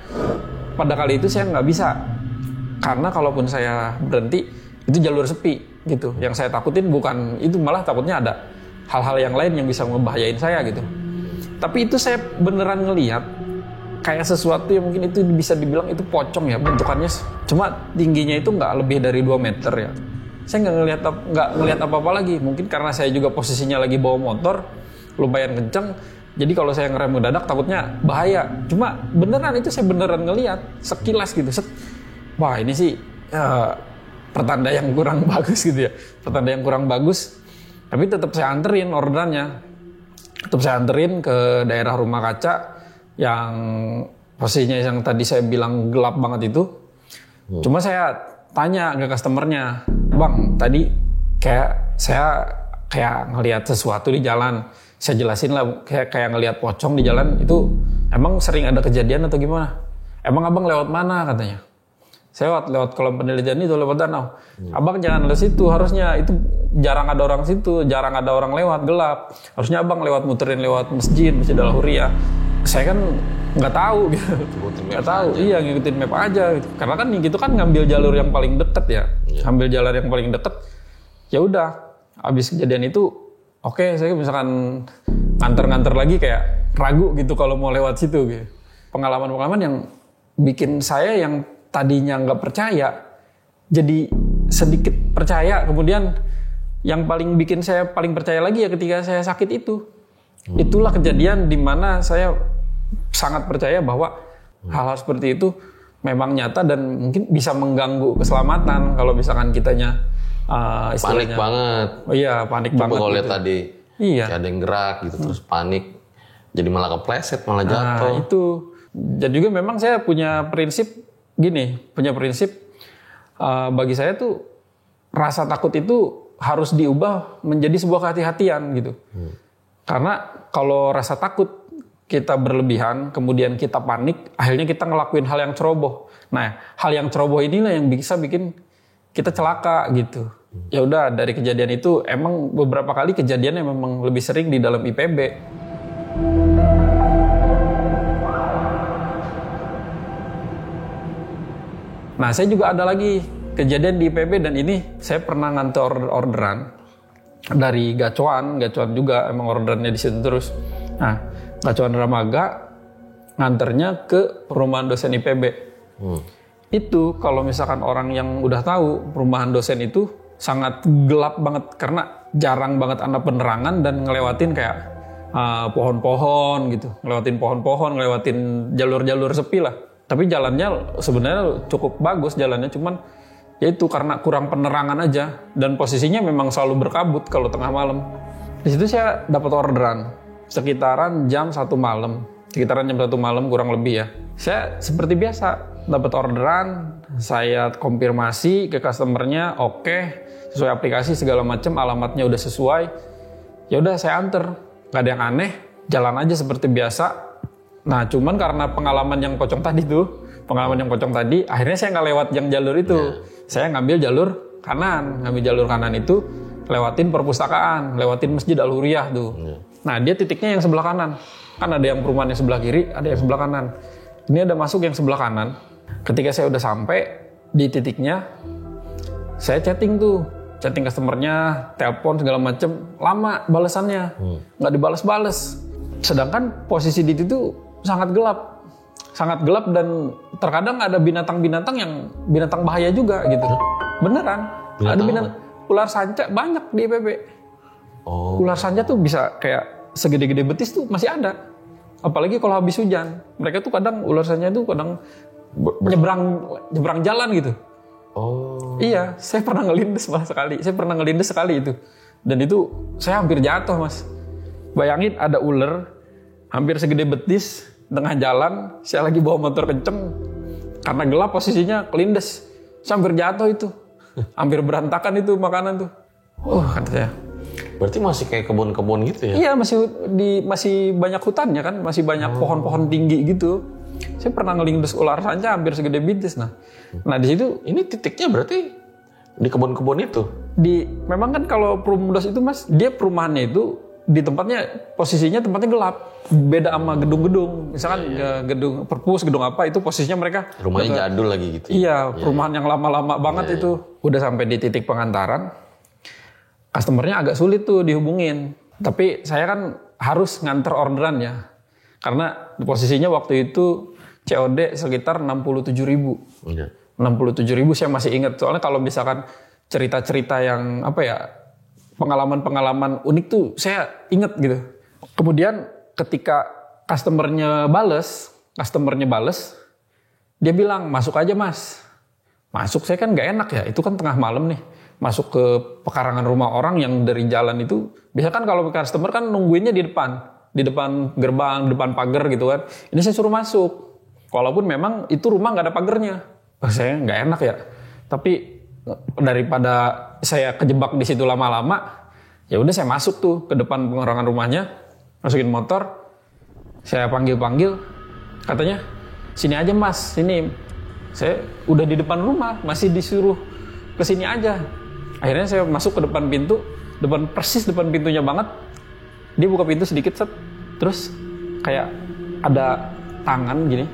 pada kali itu saya nggak bisa. Karena kalaupun saya berhenti, itu jalur sepi gitu. Yang saya takutin bukan itu, malah takutnya ada hal-hal yang lain yang bisa membahayain saya gitu. Tapi itu saya beneran ngelihat kayak sesuatu yang mungkin itu bisa dibilang itu pocong ya bentukannya. Cuma tingginya itu nggak lebih dari 2 meter ya. Saya nggak ngelihat apa-apa lagi. Mungkin karena saya juga posisinya lagi bawa motor, lumayan kenceng. Jadi kalau saya ngerem mendadak takutnya bahaya. Cuma beneran itu saya beneran ngelihat sekilas gitu. Wah ini sih pertanda yang kurang bagus gitu ya. Pertanda yang kurang bagus. Tapi tetap saya anterin orderannya. Tetap saya anterin ke daerah Rumah Kaca yang posisinya yang tadi saya bilang gelap banget itu. Cuma saya tanya ke customernya, Bang, tadi saya ngelihat sesuatu di jalan. Saya jelasin lah, kayak ngelihat pocong di jalan itu. Emang sering ada kejadian atau gimana? Emang abang lewat mana katanya? Saya lewat kolam penelitian itu, lewat danau. Abang jangan lewat situ, harusnya itu jarang ada orang situ, jarang ada orang lewat, gelap. Harusnya abang muterin lewat masjid Al-Huriyah. Saya kan nggak tahu gitu. Nggak tahu, iya ngikutin map aja. Gitu. Karena kan gitu kan ngambil jalur yang paling deket ya. Ngambil jalur yang paling deket. Ya udah, abis kejadian itu, oke, saya misalkan nganter lagi kayak ragu gitu kalau mau lewat situ gitu. Pengalaman-pengalaman yang bikin saya yang tadinya nggak percaya jadi sedikit percaya. Kemudian yang paling bikin saya paling percaya lagi ya ketika saya sakit itu. Itulah kejadian di mana saya sangat percaya bahwa hal-hal seperti itu memang nyata dan mungkin bisa mengganggu keselamatan kalau misalkan kitanya panik banget. Oh iya, panik banget. Kalau lihat gitu. tadi kayak ada yang gerak gitu terus panik. Jadi malah kepleset, malah jatuh. Itu. Dan juga memang saya punya prinsip bagi saya tuh rasa takut itu harus diubah menjadi sebuah kehati-hatian gitu. Karena kalau rasa takut kita berlebihan, kemudian kita panik, akhirnya kita ngelakuin hal yang ceroboh. Nah, hal yang ceroboh inilah yang bisa bikin kita celaka gitu. Ya udah, dari kejadian itu emang beberapa kali kejadiannya memang lebih sering di dalam IPB. Nah, saya juga ada lagi kejadian di IPB dan ini saya pernah nganter orderan dari Gacuan juga emang orderannya di situ terus. Nah, Gacuan Ramaga nganternya ke perumahan dosen IPB. Itu kalau misalkan orang yang udah tahu perumahan dosen itu sangat gelap banget karena jarang banget ada penerangan dan ngelewatin kayak pohon-pohon gitu, ngelewatin jalur-jalur sepi lah. Tapi jalannya sebenarnya cukup bagus jalannya, cuman ya itu karena kurang penerangan aja dan posisinya memang selalu berkabut kalau tengah malam. Di situ saya dapat orderan sekitaran jam 1 malam, kurang lebih ya. Saya seperti biasa dapat orderan, saya konfirmasi ke customernya, oke, sesuai aplikasi segala macam, alamatnya udah sesuai. Ya udah saya anter, nggak ada yang aneh, jalan aja seperti biasa. Nah, cuman karena pengalaman yang pocong tadi, akhirnya saya nggak lewat yang jalur itu. Saya ngambil jalur kanan itu, lewatin perpustakaan, lewatin Masjid Al-Huriyah tuh. Nah, dia titiknya yang sebelah kanan. Kan ada yang perumahan yang sebelah kiri, ada yang sebelah kanan. Ini ada masuk yang sebelah kanan. Ketika saya udah sampai di titiknya, saya chatting customernya, telepon segala macem, lama balasannya, nggak dibalas-balas. Sedangkan posisi di situ sangat gelap dan terkadang ada binatang-binatang yang binatang bahaya juga gitu. Beneran, ada ular sanca banyak di IPB. Ular sanca tuh bisa kayak segede-gede betis tuh masih ada. Apalagi kalau habis hujan, mereka tuh kadang ular sanca tuh kadang nyebrang jalan gitu. Iya, saya pernah ngelindes malah sekali. Saya pernah ngelindes sekali itu. Dan itu saya hampir jatuh, Mas. Bayangin ada ular hampir segede betis tengah jalan, saya lagi bawa motor kenceng. Karena gelap posisinya kelindes. Saya hampir jatuh itu. Hampir berantakan itu makanan tuh. Kata saya. Berarti masih kayak kebun-kebun gitu ya? Iya, masih banyak hutannya kan, masih banyak pohon-pohon tinggi gitu. Saya pernah ngelindes ular sanca hampir segede betis. Nah di situ ini titiknya berarti di kebun-kebun itu. Memang kan kalau Perumdas itu, Mas, dia perumahannya itu di posisinya tempatnya gelap. Beda sama gedung-gedung. Misalkan gedung perpus, gedung apa itu posisinya mereka rumahnya jadul lagi gitu. Iya, perumahan yang lama-lama banget itu. Udah sampai di titik pengantaran. Customernya agak sulit tuh dihubungin. Tapi saya kan harus nganter orderan ya. Karena posisinya waktu itu COD sekitar 67.000. Iya. 67.000 saya masih ingat. Soalnya kalau misalkan cerita-cerita yang pengalaman-pengalaman unik tuh saya ingat gitu. Kemudian ketika customernya bales, dia bilang, masuk aja Mas. Masuk, saya kan gak enak ya, itu kan tengah malam nih. Masuk ke pekarangan rumah orang yang dari jalan itu, biasanya kan kalau customer kan nungguinnya di depan gerbang, depan pagar gitu kan. Ini saya suruh masuk, walaupun memang itu rumah gak ada pagernya. Saya gak enak ya, tapi daripada saya kejebak di situ lama-lama, ya udah saya masuk tuh ke depan pekarangan rumahnya, masukin motor, saya panggil, katanya sini aja Mas, sini. Saya udah di depan rumah, masih disuruh ke sini aja. Akhirnya saya masuk ke depan pintu, persis depan pintunya banget. Dia buka pintu sedikit, set, terus kayak ada tangan gini,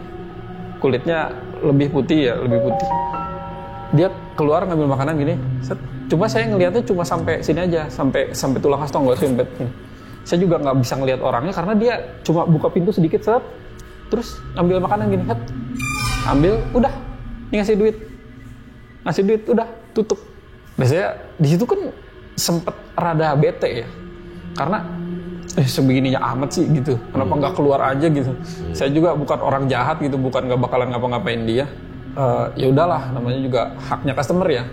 kulitnya lebih putih. Dia keluar ngambil makanan gini, set. Cuma saya ngelihatnya cuma sampai sini aja, sampai tulang khas tonggol sempet. Saya juga nggak bisa ngelihat orangnya karena dia cuma buka pintu sedikit, set, terus ambil makanan gini, set, ambil, udah, ini ngasih duit, udah, tutup. Nah saya di situ kan sempet rada bete ya, karena sebegininya amat sih gitu, kenapa nggak keluar aja gitu. Saya juga bukan orang jahat gitu, bukan nggak bakalan ngapa-ngapain dia. Ya udahlah, namanya juga haknya customer ya.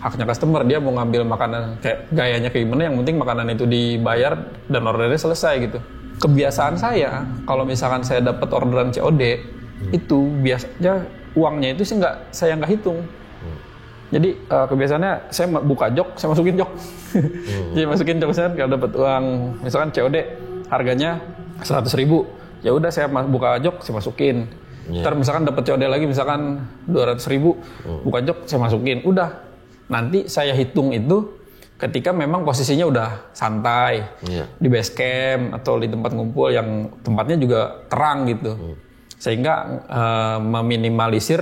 Haknya customer, dia mau ngambil makanan kayak gayanya kayak gimana, yang penting makanan itu dibayar dan ordernya selesai gitu. Kebiasaan saya kalau misalkan saya dapat orderan COD itu biasanya uangnya itu saya nggak hitung. Jadi kebiasaannya saya buka jok, saya masukin jok. Jadi masukin jok, misalkan kalau dapat uang misalkan COD harganya 100.000, ya udah saya buka jok, saya masukin. Ntar misalkan dapat COD lagi misalkan 200.000, buka jok, saya masukin. Udah, nanti saya hitung itu ketika memang posisinya udah santai, di base camp atau di tempat ngumpul yang tempatnya juga terang gitu, sehingga meminimalisir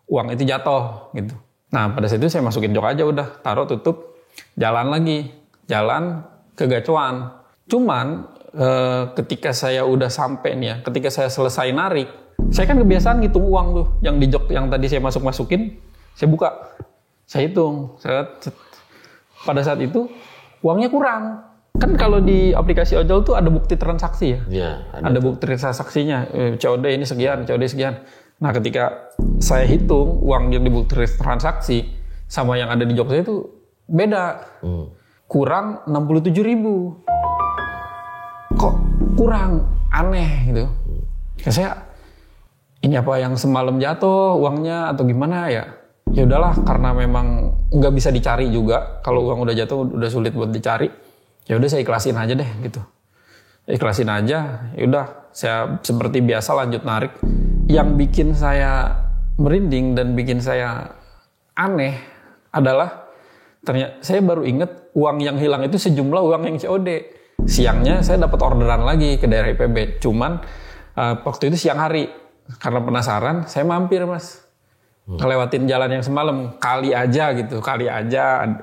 uang itu jatuh gitu. Nah pada saat itu saya masukin jok aja, udah taruh, tutup, jalan ke gacuan. Cuman ketika saya udah sampai nih ya, ketika saya selesai narik, saya kan kebiasaan ngitung uang tuh yang di jok yang tadi saya masukin, saya buka, saya hitung. Pada saat itu uangnya kurang. Kan kalau di aplikasi ojol tuh ada bukti transaksi ya. Iya, ada bukti transaksinya. COD ini sekian, COD sekian. Nah, ketika saya hitung uang yang di bukti transaksi sama yang ada di jok saya itu beda. Kurang 67.000. Kok kurang? Aneh gitu. Saya ini apa yang semalam jatuh uangnya atau gimana ya? Ya udahlah, karena memang nggak bisa dicari juga. Kalau uang udah jatuh udah sulit buat dicari. Ya udah saya ikhlasin aja deh gitu. Ikhlasin aja. Ya udah, saya seperti biasa lanjut narik. Yang bikin saya merinding dan bikin saya aneh adalah ternyata saya baru inget uang yang hilang itu sejumlah uang yang COD. Siangnya saya dapat orderan lagi ke daerah IPB. Cuman waktu itu siang hari, karena penasaran saya mampir Mas. Ngelewatin jalan yang semalam, kali aja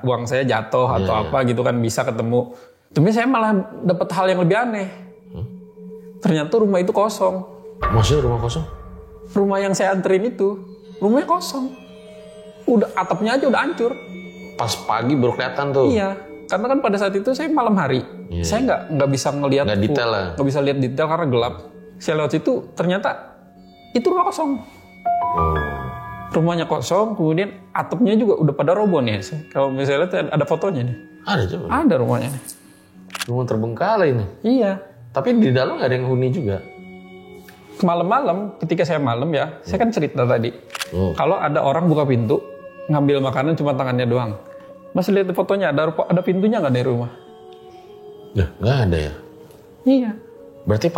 uang saya jatuh atau apa gitu kan, bisa ketemu. Tapi saya malah dapat hal yang lebih aneh. Ternyata rumah itu kosong. Maksudnya rumah kosong? Rumah yang saya anterin itu, rumahnya kosong. Udah atapnya aja udah hancur. Pas pagi baru kelihatan tuh. Iya, karena kan pada saat itu saya malam hari. Saya nggak bisa ngelihat. Nggak detail lah. Nggak bisa lihat detail karena gelap. Saya lewat situ, ternyata itu rumah kosong. rumahnya kosong, kemudian atapnya juga udah pada roboh nih. Kalau misalnya lihat ada fotonya nih. Ada coba. Ada rumahnya nih. Rumah terbengkalai ini. Iya. Tapi di dalam nggak ada yang huni juga. Malam-malam, ketika saya malam ya, saya kan cerita tadi. Kalau ada orang buka pintu, ngambil makanan cuma tangannya doang. Mas lihat fotonya, ada pintunya nggak dari rumah? Ya, nggak ada ya. Iya. Berarti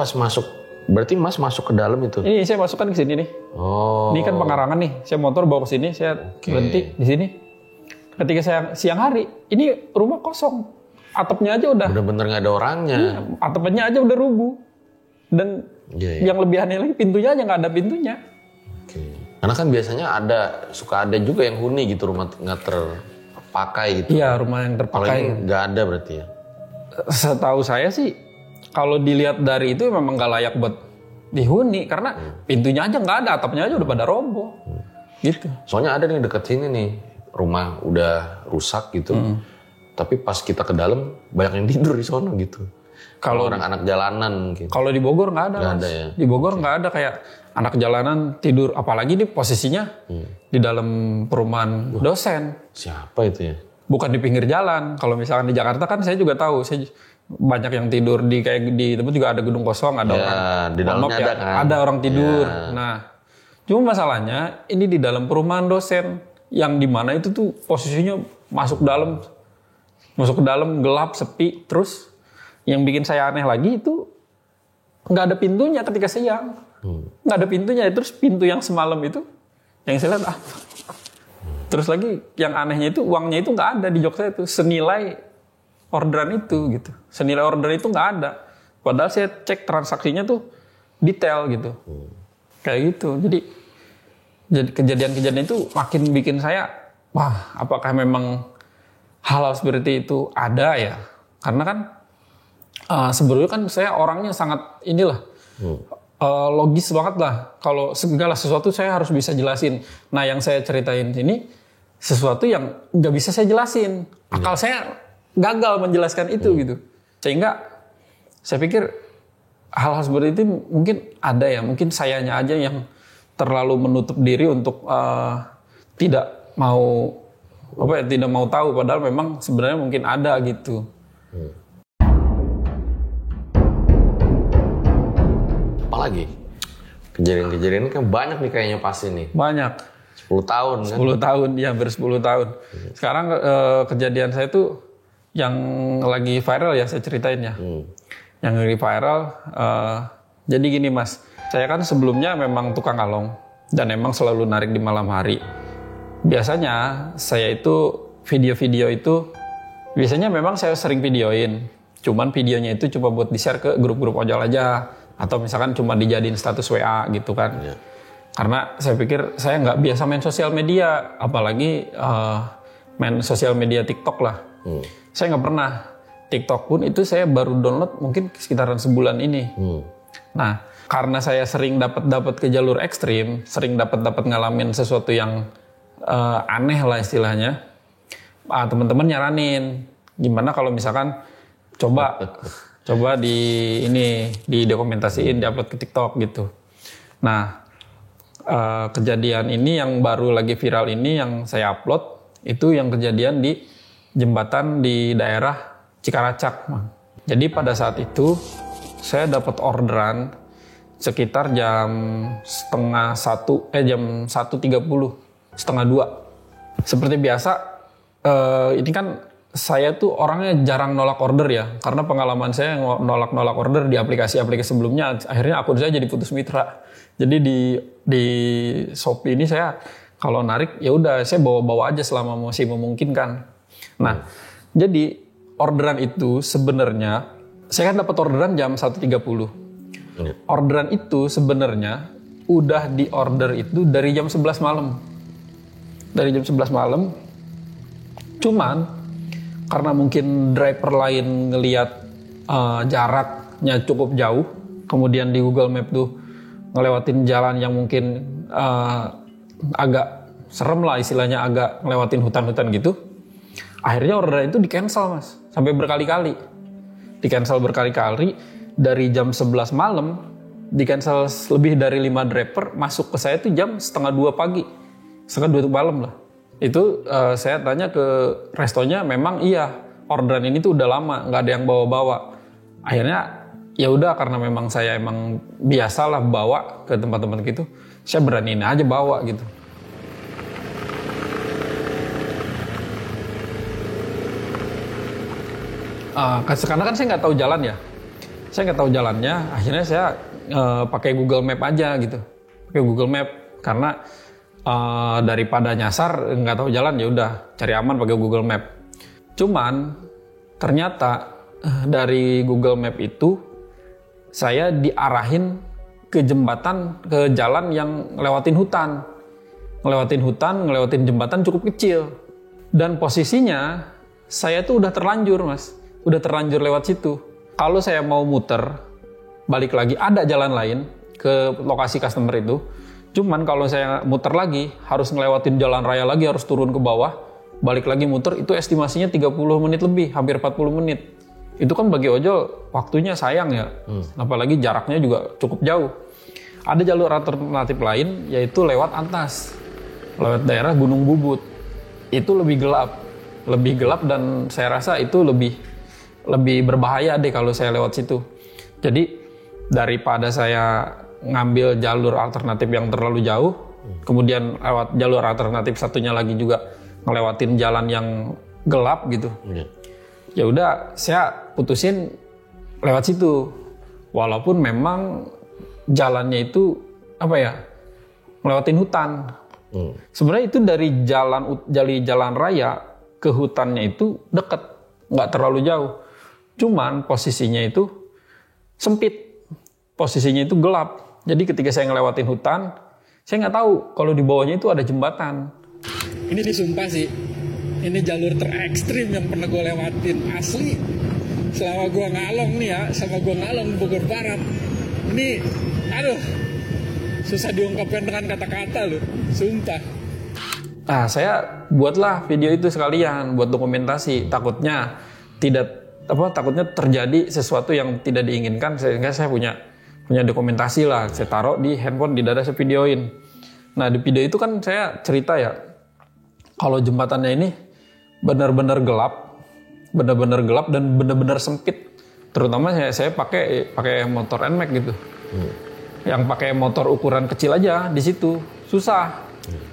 Mas masuk ke dalam itu? Ini saya masukkan ke sini nih. Oh. Ini kan pengarangan nih. Saya motor bawa ke sini, saya berhenti di sini. Ketika saya siang hari, ini rumah kosong. Atapnya aja udah. Bener-bener nggak ada orangnya. Atapnya aja udah rubuh. Dan yang lebih aneh lagi pintunya aja nggak ada pintunya. Oke. Karena kan biasanya suka ada juga yang huni gitu, rumah nggak terpakai gitu. Iya, rumah yang terpakai. Kalau ini nggak ada berarti ya? Setahu saya sih, kalau dilihat dari itu memang nggak layak buat dihuni. Karena pintunya aja nggak ada, atapnya aja udah pada roboh. Gitu. Soalnya ada nih deket sini nih, rumah udah rusak gitu. Tapi pas kita ke dalam, banyak yang tidur di sono gitu. Kalau orang anak jalanan mungkin. Kalau di Bogor nggak ada, nggak Mas. ada ya? Di Bogor nggak ada kayak anak jalanan tidur. Apalagi di posisinya di dalam perumahan dosen. Siapa itu ya? Bukan di pinggir jalan. Kalau misalkan di Jakarta kan saya juga tahu. Saya banyak yang tidur di tempat juga ada gedung kosong, ada orang. Di dalamnya ada kan? Ada orang tidur. Nah, cuma masalahnya ini di dalam perumahan dosen yang dimana itu tuh posisinya masuk ke dalam gelap, sepi, terus yang bikin saya aneh lagi itu nggak ada pintunya ketika siang, nggak ada pintunya. Terus pintu yang semalam itu yang saya lihat terus lagi yang anehnya itu uangnya itu nggak ada di jok saya itu senilai orderan itu gitu, senilai order itu nggak ada. Padahal saya cek transaksinya tuh detail gitu, kayak gitu. Jadi kejadian-kejadian itu makin bikin saya wah, apakah memang hal seperti itu ada ya? Karena kan sebelumnya kan saya orangnya sangat logis banget lah. Kalau segala sesuatu saya harus bisa jelasin. Nah, yang saya ceritain ini sesuatu yang nggak bisa saya jelasin. Akal saya gagal menjelaskan itu gitu. Sehingga saya pikir hal-hal seperti itu mungkin ada ya. Mungkin sayanya aja yang terlalu menutup diri untuk tidak mau tahu. Padahal memang sebenarnya mungkin ada gitu. Apalagi kejadian-kejadian kan banyak nih kayaknya pasti nih. Banyak. 10 tahun kan? 10 tahun, ya hampir 10 tahun. Sekarang kejadian saya tuh yang lagi viral ya saya ceritain ya. Yang lagi viral, jadi gini Mas, saya kan sebelumnya memang tukang kalong dan emang selalu narik di malam hari. Biasanya saya itu video-video itu, biasanya memang saya sering videoin. Cuman videonya itu cuma buat di-share ke grup-grup ojol aja. Atau misalkan cuma dijadiin status WA gitu kan. Ya. Karena saya pikir saya nggak biasa main sosial media. Apalagi main sosial media TikTok lah. Saya nggak pernah. TikTok pun itu saya baru download mungkin sekitaran sebulan ini. Nah, karena saya sering dapat ke jalur ekstrim, sering dapat ngalamin sesuatu yang aneh lah istilahnya. Teman-teman nyaranin, gimana kalau misalkan coba didokumentasiin, diupload ke TikTok gitu. Nah, kejadian ini yang baru lagi viral ini yang saya upload itu yang kejadian di jembatan di daerah Cikaracak. Jadi pada saat itu saya dapat orderan sekitar jam 1:30, setengah 2. Seperti biasa, ini kan saya tuh orangnya jarang nolak order ya, karena pengalaman saya nolak order di aplikasi-aplikasi sebelumnya, akhirnya akun saya jadi putus mitra. Jadi di Shopee ini saya kalau narik ya udah saya bawa aja selama masih memungkinkan. Nah, jadi orderan itu sebenarnya saya kan dapat orderan jam 1:30. Orderan itu sebenarnya udah di order itu dari jam 11 malam. Dari jam 11 malam. Cuman karena mungkin driver lain ngelihat jaraknya cukup jauh, kemudian di Google Map tuh ngelewatin jalan yang mungkin agak serem lah istilahnya, agak ngelewatin hutan-hutan gitu. Akhirnya orderan itu di-cancel Mas, sampai berkali-kali. Di-cancel berkali-kali, dari jam 11 malam, di-cancel lebih dari 5 driver, masuk ke saya tuh jam 1:30 pagi. setengah 2 malam lah. Itu saya tanya ke restonya, memang iya orderan ini tuh udah lama nggak ada yang bawa-bawa. Akhirnya ya udah, karena memang saya emang biasalah bawa ke tempat-tempat gitu, saya beraniin aja bawa gitu. Karena kan saya nggak tahu jalan ya, saya nggak tahu jalannya. Akhirnya saya pakai Google Map aja gitu, pakai Google Map karena daripada nyasar nggak tahu jalan, ya udah cari aman pakai Google Map. Cuman ternyata dari Google Map itu saya diarahin ke jembatan, ke jalan yang ngelewatin hutan, ngelewatin jembatan cukup kecil. Dan posisinya saya tuh udah terlanjur mas, udah terlanjur lewat situ. Kalau saya mau muter balik lagi, ada jalan lain ke lokasi customer itu. Cuman kalau saya muter lagi harus ngelewatin jalan raya lagi, harus turun ke bawah, balik lagi muter, itu estimasinya 30 menit lebih, hampir 40 menit. Itu kan bagi ojol waktunya sayang ya, apalagi jaraknya juga cukup jauh. Ada jalur alternatif lain, yaitu lewat atas, lewat daerah Gunung Bubut. Itu lebih gelap dan saya rasa itu lebih berbahaya deh kalau saya lewat situ. Jadi daripada saya ngambil jalur alternatif yang terlalu jauh, kemudian lewat jalur alternatif satunya lagi juga ngelewatin jalan yang gelap gitu. Ya udah, saya putusin lewat situ. Walaupun memang jalannya itu ngelewatin hutan. Sebenarnya itu dari jalan raya ke hutannya itu deket, nggak terlalu jauh. Cuman posisinya itu sempit, posisinya itu gelap. Jadi ketika saya ngelewatin hutan, saya nggak tahu kalau di bawahnya itu ada jembatan. Ini sumpah sih, ini jalur terekstrim yang pernah gue lewatin. Asli, selama gue ngalong nih ya, sama gue ngalong di Bogor Barat. Ini, aduh, susah diungkapkan dengan kata-kata loh, sumpah. Nah, saya buatlah video itu sekalian buat dokumentasi. Takutnya takutnya terjadi sesuatu yang tidak diinginkan, sehingga saya punya dokumentasi lah. Saya taruh di handphone, di dada, saya videoin. Nah, di video itu kan saya cerita ya, kalau jembatannya ini benar-benar gelap dan benar-benar sempit. Terutama saya pakai motor NMAX gitu. Yang pakai motor ukuran kecil aja di situ susah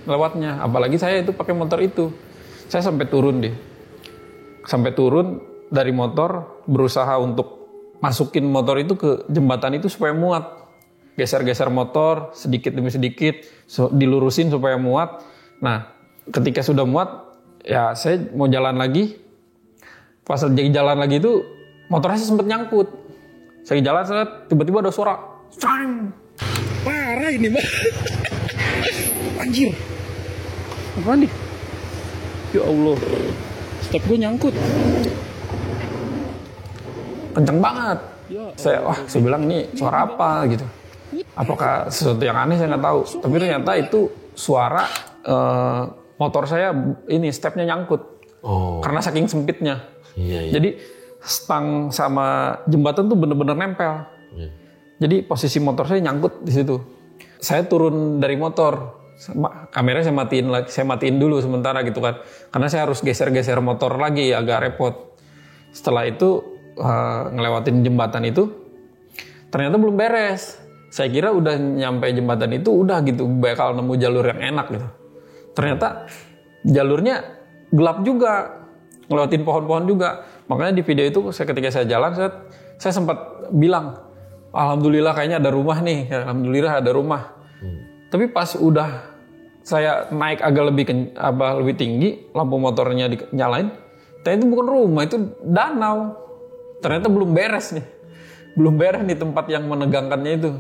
lewatnya. Apalagi saya itu pakai motor itu. Saya sampai turun dari motor, berusaha untuk masukin motor itu ke jembatan itu supaya muat. Geser-geser motor sedikit demi sedikit, dilurusin supaya muat. Nah, ketika sudah muat, ya saya mau jalan lagi. Pas jalan lagi itu motornya sempat nyangkut. Saya jalan, tiba-tiba ada suara, cang. Parah ini mah. Anjir. Apa nih? Ya Allah. Stop gue nyangkut. Kenceng banget. Saya bilang ini suara apa gitu. Apakah sesuatu yang aneh, saya nggak tahu. Tapi ternyata itu suara motor saya ini stepnya nyangkut. Karena saking sempitnya. Iya. Jadi stang sama jembatan tuh bener-bener nempel. Jadi posisi motor saya nyangkut di situ. Saya turun dari motor. Kameranya saya matiin dulu sementara gitu kan. Karena saya harus geser-geser motor lagi, agak repot. Setelah itu ngelewatin jembatan itu, ternyata belum beres. Saya kira udah nyampe jembatan itu udah gitu, bakal nemu jalur yang enak gitu. Ternyata jalurnya gelap juga, ngelewatin pohon-pohon juga. Makanya di video itu ketika saya jalan, saya sempat bilang, alhamdulillah kayaknya ada rumah nih, alhamdulillah ada rumah. Tapi pas udah saya naik agak lebih tinggi, lampu motornya dinyalain, ternyata itu bukan rumah, itu danau. Ternyata belum beres nih tempat yang menegangkannya itu.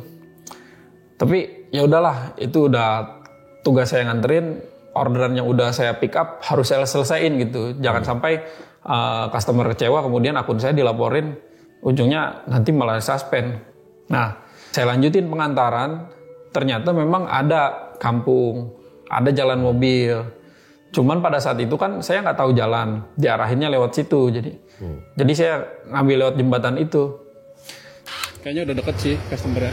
Tapi ya udahlah, itu udah tugas saya nganterin, orderan yang udah saya pick up harus saya selesaiin gitu. Jangan sampai customer kecewa kemudian akun saya dilaporin, ujungnya nanti malah suspend. Nah, saya lanjutin pengantaran, ternyata memang ada kampung, ada jalan mobil. Cuman pada saat itu kan saya nggak tahu jalan, diarahinnya lewat situ. Jadi saya ngambil lewat jembatan itu. Kayaknya udah deket sih customer-nya.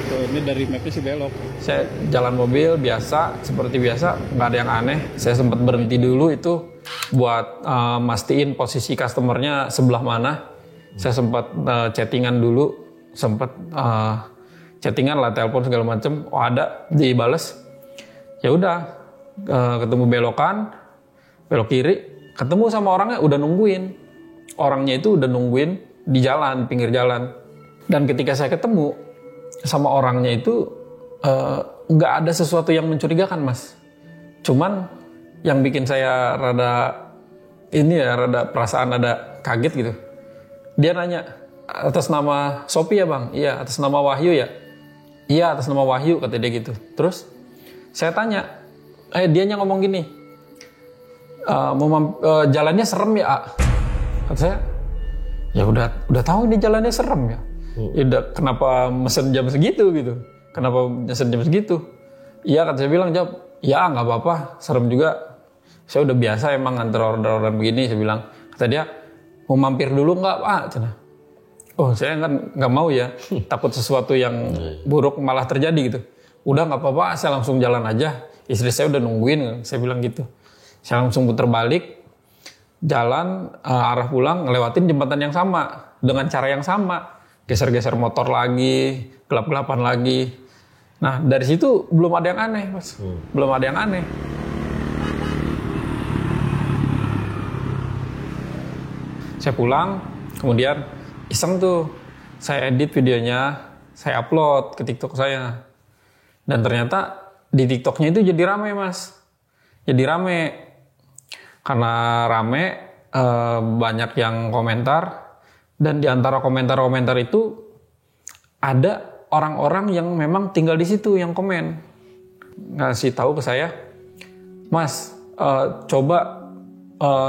Tuh. ini dari mapnya sih belok. Saya jalan mobil biasa, seperti biasa, nggak ada yang aneh. Saya sempat berhenti dulu itu buat mastiin posisi customernya sebelah mana. Saya sempat chattingan dulu, sempat chattingan lah, telepon segala macem. Oh ada, dibales. Ya udah, ketemu belokan, belok kiri, ketemu sama orangnya udah nungguin. Orangnya itu udah nungguin di jalan, pinggir jalan. Dan ketika saya ketemu sama orangnya itu nggak ada sesuatu yang mencurigakan, Mas. Cuman yang bikin saya rada perasaan ada kaget gitu. Dia nanya, atas nama Sophie ya bang? Iya. Atas nama Wahyu ya? Iya, atas nama Wahyu, kata dia gitu. Terus saya tanya, dianya ngomong gini, jalannya serem ya, A? Kata saya, ya udah tahu ini jalannya serem ya. Ya udah, kenapa mesen jam segitu gitu? Kenapa mesen jam segitu? Iya, kata saya bilang, jawab, ya nggak apa-apa, serem juga. Saya udah biasa emang nganter order-order begini. Saya bilang, kata dia, mau mampir dulu nggak Pak? Cina. Oh saya kan nggak mau ya, takut sesuatu yang buruk malah terjadi gitu. Udah nggak apa-apa, saya langsung jalan aja. Istri saya udah nungguin, saya bilang gitu. Saya langsung putar balik, jalan arah pulang, ngelewatin jembatan yang sama dengan cara yang sama. Geser-geser motor lagi, gelap-gelapan lagi. Nah dari situ belum ada yang aneh, Mas. Belum ada yang aneh. Saya pulang, kemudian iseng tuh, saya edit videonya, saya upload ke TikTok saya. Dan ternyata di TikToknya itu jadi rame, Mas. Jadi rame. Karena rame, banyak yang komentar. Dan di antara komentar-komentar itu ada orang-orang yang memang tinggal di situ yang komen. Ngasih tahu ke saya, Mas, coba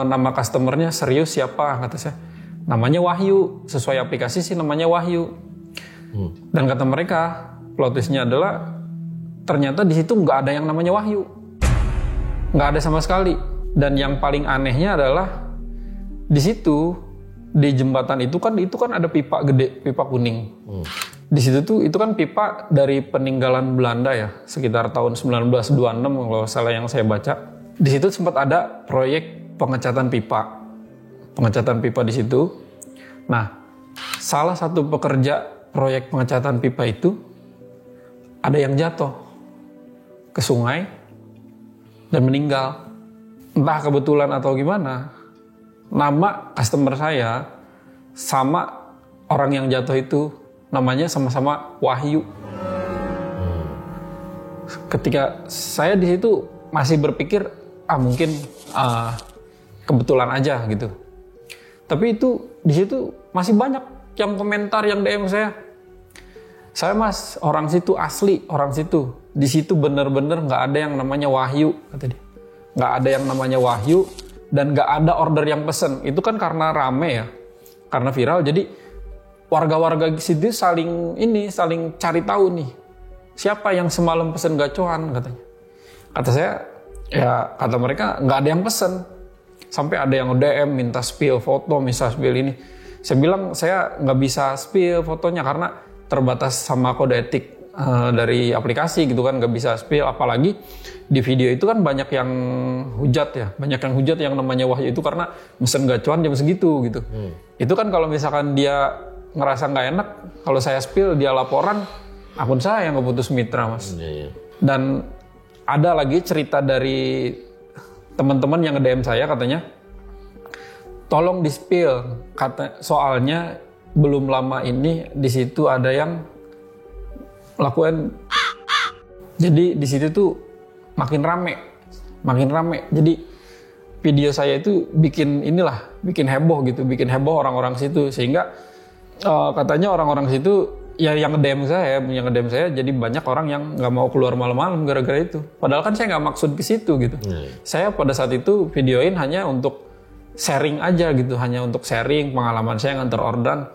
nama customernya serius siapa, kata saya. Namanya Wahyu, sesuai aplikasi sih namanya Wahyu. Dan kata mereka, plot twistnya adalah ternyata di situ nggak ada yang namanya Wahyu, nggak ada sama sekali. Dan yang paling anehnya adalah di situ, di jembatan itu kan ada pipa gede, pipa kuning. Di situ tuh itu kan pipa dari peninggalan Belanda ya, sekitar tahun 1926 kalau salah yang saya baca. Di situ sempat ada proyek pengecatan pipa di situ. Nah, salah satu pekerja proyek pengecatan pipa itu ada yang jatuh ke sungai dan meninggal. Entah kebetulan atau gimana, nama customer saya sama orang yang jatuh itu namanya sama-sama Wahyu. Ketika saya di situ masih berpikir, mungkin kebetulan aja gitu. Tapi itu di situ masih banyak yang komentar, yang DM saya. Saya Mas, orang situ asli, orang situ. Di situ bener-bener nggak ada yang namanya Wahyu, kata dia. Nggak ada yang namanya Wahyu dan nggak ada order yang pesen. Itu kan karena rame ya, karena viral. Jadi warga-warga situ saling cari tahu nih, siapa yang semalam pesen gacoan, katanya. Kata saya, ya kata mereka nggak ada yang pesen. Sampai ada yang DM minta spill foto, minta spill ini. Saya bilang saya nggak bisa spill fotonya karena terbatas sama kode etik dari aplikasi gitu kan, nggak bisa spill. Apalagi di video itu kan banyak yang hujat ya, yang namanya Wahyu itu karena mesen gacoan jam segitu gitu. Itu kan kalau misalkan dia ngerasa nggak enak, kalau saya spill dia laporan, akun saya yang keputus mitra, Mas. Dan ada lagi cerita dari teman-teman yang nge-DM saya, katanya tolong di-spill, soalnya belum lama ini di situ ada yang lakukan. Jadi di situ tuh makin rame. Jadi video saya itu bikin heboh gitu, bikin heboh orang-orang situ, sehingga katanya orang-orang situ ya yang nge-DM saya, jadi banyak orang yang nggak mau keluar malam-malam gara-gara itu. Padahal kan saya nggak maksud ke situ gitu. Saya pada saat itu videoin hanya untuk sharing aja gitu, hanya untuk sharing pengalaman saya nganter orderan.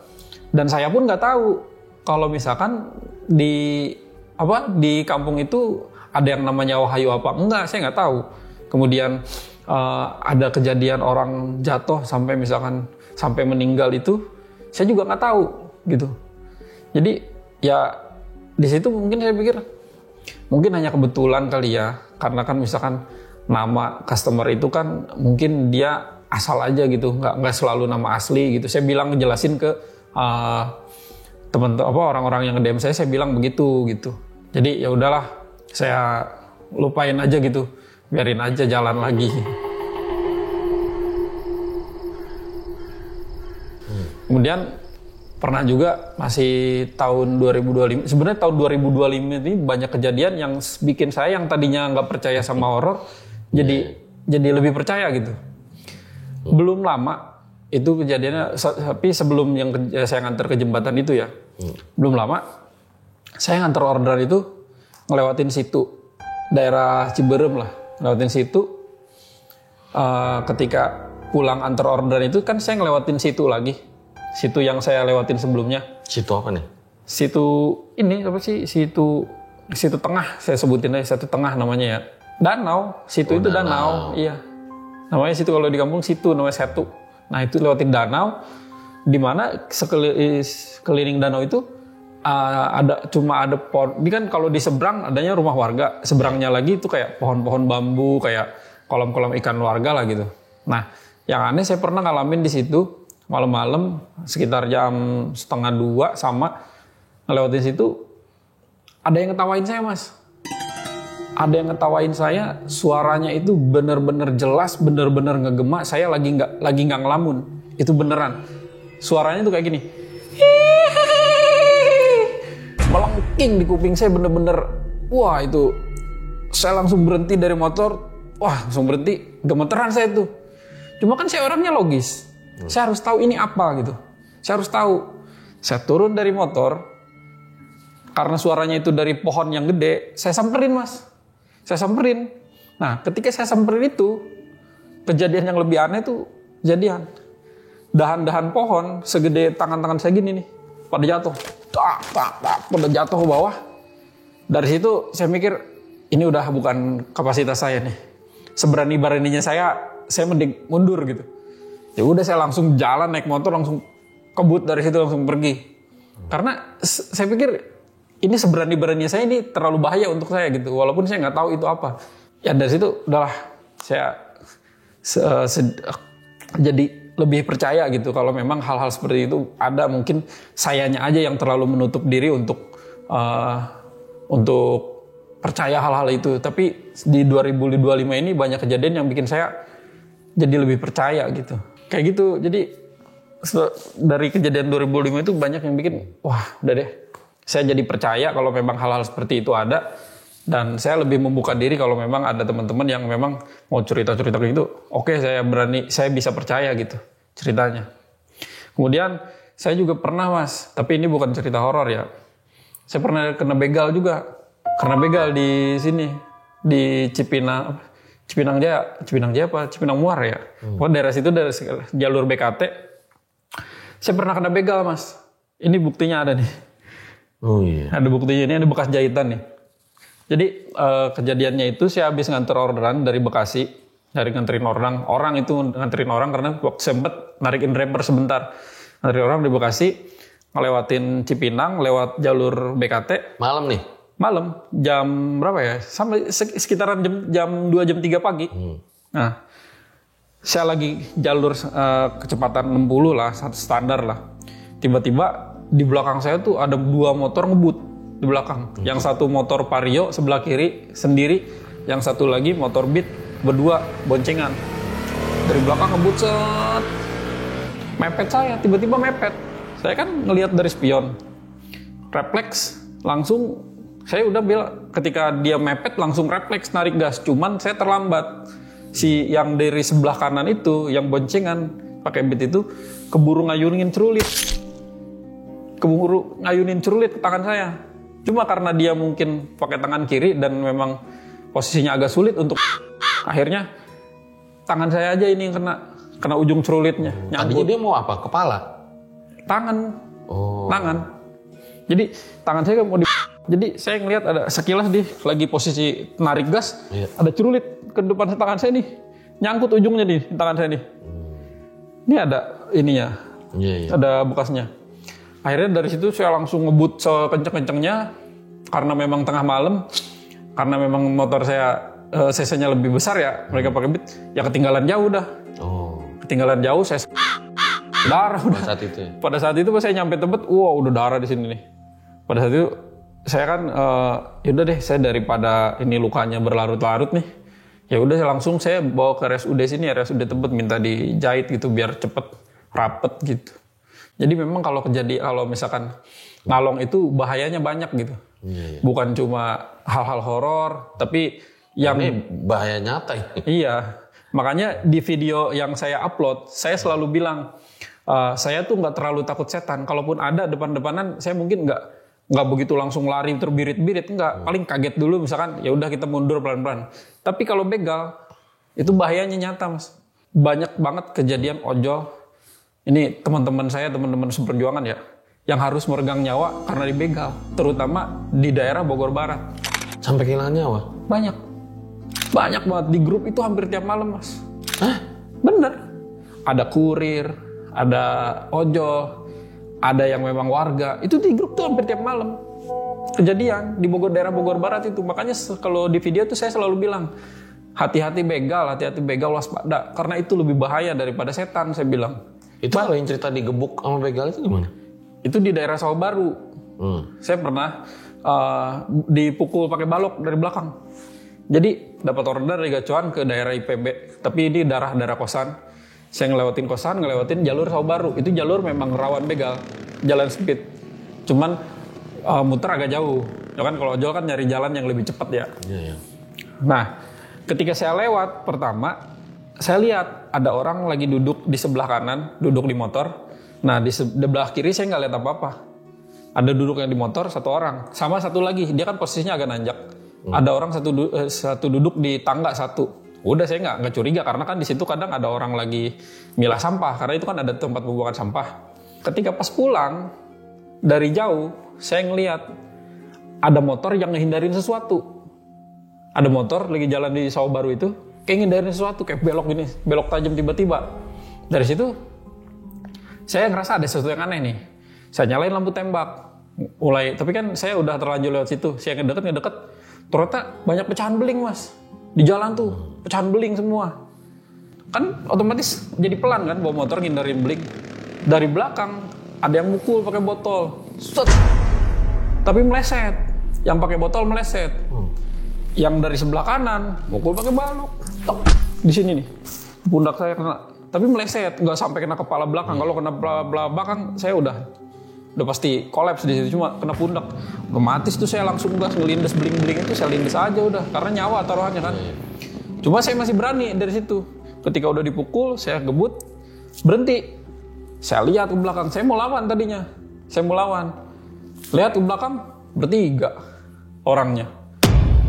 Dan saya pun nggak tahu kalau misalkan di kampung itu ada yang namanya Wahyu apa enggak, saya nggak tahu. Kemudian ada kejadian orang jatuh sampai meninggal itu, saya juga nggak tahu gitu. Jadi ya di situ mungkin saya pikir mungkin hanya kebetulan kali ya, karena kan misalkan nama customer itu kan mungkin dia asal aja gitu, nggak selalu nama asli gitu. Saya bilang ngejelasin ke orang-orang yang nge-DM saya bilang begitu gitu. Jadi ya udahlah, saya lupain aja gitu, biarin aja jalan lagi. Kemudian pernah juga masih tahun 2025. Sebenarnya tahun 2025 ini banyak kejadian yang bikin saya yang tadinya nggak percaya sama horor jadi lebih percaya gitu. Belum lama itu kejadiannya, tapi sebelum yang saya nganter ke jembatan itu ya, belum lama saya nganter orderan itu ngelewatin situ daerah Ciberem lah, ngelewatin situ. Ketika pulang antar orderan itu kan saya ngelewatin situ lagi. Situ yang saya lewatin sebelumnya. Situ apa nih? Situ ini apa sih? Situ tengah, saya sebutin aja situ tengah namanya ya. Danau, situ itu danau. Iya. Namanya situ, kalau di kampung situ namanya Setu. Nah, itu lewatin danau di mana sekeliling danau itu cuma ada pohon. Ini kan kalau di seberang adanya rumah warga, seberangnya lagi itu kayak pohon-pohon bambu, kayak kolam-kolam ikan warga lah gitu. Nah, yang aneh saya pernah ngalamin di situ malam-malam sekitar jam 1:30 sama ngelewatin situ, ada yang ngetawain saya, Mas. Ada yang ngetawain saya, suaranya itu bener-bener jelas, bener-bener ngegema. Saya lagi nggak ngelamun, itu beneran. Suaranya tuh kayak gini, melengking di kuping saya, bener-bener. Wah, itu saya langsung berhenti dari motor. Wah, langsung berhenti, gemeteran saya tuh. Cuma kan saya orangnya logis. Saya harus tahu ini apa gitu. Saya harus tahu. Saya turun dari motor. Karena suaranya itu dari pohon yang gede. Saya samperin, Mas. Saya samperin. Nah, ketika saya samperin itu, kejadian yang lebih aneh tuh jadian. Dahan-dahan pohon segede tangan-tangan saya gini nih. Pada jatuh. Pada jatuh ke bawah. Dari situ saya mikir, ini udah bukan kapasitas saya nih. Seberani-beraninya saya mending mundur gitu. Ya udah, saya langsung jalan naik motor, langsung kebut dari situ, langsung pergi. Karena saya pikir ini seberani-beraninya saya, ini terlalu bahaya untuk saya gitu. Walaupun saya nggak tahu itu apa. Ya dari situ udahlah, saya jadi lebih percaya gitu. Kalau memang hal-hal seperti itu ada, mungkin sayanya aja yang terlalu menutup diri untuk percaya hal-hal itu. Tapi di 2025 ini banyak kejadian yang bikin saya jadi lebih percaya gitu. Kayak gitu. Jadi dari kejadian 2005 itu banyak yang bikin, wah udah deh, saya jadi percaya kalau memang hal-hal seperti itu ada. Dan saya lebih membuka diri kalau memang ada teman-teman yang memang mau cerita-cerita kayak gitu. Oke, saya berani, saya bisa percaya gitu ceritanya. Kemudian saya juga pernah, Mas, tapi ini bukan cerita horor ya. Saya pernah kena begal juga. Kena begal di sini, di Cipinang Jaya apa? Cipinang Muar ya. Pokoknya daerah situ, dari jalur BKT. Saya pernah kena begal, Mas. Ini buktinya ada nih. Oh iya. Ada buktinya, ini ada bekas jahitan nih. Jadi kejadiannya itu saya habis nganter orderan dari Bekasi, dari nganterin orang itu nganterin orang karena waktu sempet narikin driver sebentar. Nganterin orang di Bekasi, ngelewatin Cipinang, lewat jalur BKT. Malam nih? Malam, jam berapa ya? Sampai sekitaran jam 2, jam 3 pagi. Nah, saya lagi jalur kecepatan 60 lah, standar lah. Tiba-tiba di belakang saya tuh ada 2 motor ngebut di belakang. Yang satu motor Vario sebelah kiri sendiri, yang satu lagi motor Beat berdua boncengan. Dari belakang ngebut set. Mepet saya, tiba-tiba mepet. Saya kan ngelihat dari spion. Refleks, langsung saya udah bilang, ketika dia mepet langsung refleks narik gas, cuman saya terlambat. Si yang dari sebelah kanan itu, yang boncengan pakai Beat itu, keburu ngayunin cerulit ke tangan saya. Cuma karena dia mungkin pakai tangan kiri dan memang posisinya agak sulit untuk, akhirnya tangan saya aja ini yang kena ujung cerulitnya. Tadinya dia mau apa? Kepala? Tangan. Oh. Tangan. Jadi tangan saya mau jadi saya ngelihat ada sekilas lagi posisi narik gas, ada cerulit ke depan tangan saya nih, nyangkut ujungnya di tangan saya nih. Ini ada ininya, ada bekasnya. Akhirnya dari situ saya langsung ngebut sekenceng-kencengnya, karena memang tengah malam, karena memang motor saya cc-nya lebih besar ya, mereka pakai Beat, ya ketinggalan jauh dah. Ketinggalan jauh, saya darah udah. Pada saat itu ya? Pada saat itu pas saya nyampe Tebet, wow udah darah di sini nih. Pada saat itu saya kan yaudah deh, saya daripada ini lukanya berlarut-larut nih, ya udah langsung saya bawa ke RSUD sini, RSUD Tebet, minta dijahit gitu biar cepet rapet gitu. Jadi memang kalau misalkan ngalong itu bahayanya banyak gitu. Bukan cuma hal-hal horor, tapi yang ini bahaya nyata ini. Iya, makanya di video yang saya upload, saya selalu bilang saya tuh nggak terlalu takut setan. Kalaupun ada depan-depanan, saya mungkin nggak begitu langsung lari terbirit-birit, nggak. Paling kaget dulu, misalkan ya udah kita mundur pelan-pelan. Tapi kalau begal itu bahayanya nyata, Mas. Banyak banget kejadian ojol. Ini teman-teman saya, teman-teman seperjuangan ya, yang harus meregang nyawa karena dibegal, terutama di daerah Bogor Barat. Sampai kehilangan nyawa? Banyak banget di grup itu hampir tiap malam, Mas. Hah? Bener. Ada kurir, ada ojol, ada yang memang warga. Itu di grup tuh hampir tiap malam. Kejadian di daerah Bogor Barat itu. Makanya kalau di video tuh saya selalu bilang, hati-hati begal, waspada. Karena itu lebih bahaya daripada setan, saya bilang. Itu kalau yang cerita digebuk sama begal itu gimana? Itu di daerah Sawah Baru. Saya pernah dipukul pakai balok dari belakang. Jadi dapat order dari Gacuan ke daerah IPB, tapi ini daerah kosan. Saya ngelewatin jalur Sawah Baru. Itu jalur memang rawan begal, jalan sempit. Cuman muter agak jauh. Ya kan kalau ojol kan nyari jalan yang lebih cepat ya. Iya. Nah, ketika saya lewat pertama, saya lihat ada orang lagi duduk di sebelah kanan, duduk di motor. Nah, di sebelah kiri saya nggak lihat apa-apa. Ada duduk yang di motor satu orang, sama satu lagi, dia kan posisinya agak nanjak. Ada orang satu duduk di tangga satu. Udah saya nggak curiga karena kan di situ kadang ada orang lagi milah sampah karena itu kan ada tempat pembuangan sampah. Ketika pas pulang dari jauh, saya ngelihat ada motor yang ngehindarin sesuatu. Ada motor lagi jalan di Sawah Baru itu, kayak ngehindarin sesuatu, kayak belok tajam tiba-tiba. Dari situ saya ngerasa ada sesuatu yang aneh nih. Saya nyalain lampu tembak. Tapi kan saya udah terlanjur lewat situ. Saya ngedeket. Ternyata banyak pecahan beling, Mas. Di jalan tuh, pecahan beling semua. Kan otomatis jadi pelan kan bawa motor ngindarin beling. Dari belakang ada yang mukul pakai botol. Set. Tapi meleset. Yang pakai botol meleset. Yang dari sebelah kanan mukul pakai balok. Tok. Di sini nih. Pundak saya kena. Tapi meleset, nggak sampai kena kepala belakang. Kalau kena kepala belakang, saya udah pasti kolaps di situ. Cuma kena pundak. Otomatis tuh saya langsung gas ngelindes beling-beling itu, saya lindes aja udah. Karena nyawa taruhannya kan. Cuma saya masih berani dari situ. Ketika udah dipukul, saya gebut, berhenti. Saya lihat ke belakang. Saya mau lawan tadinya. Lihat ke belakang, bertiga orangnya.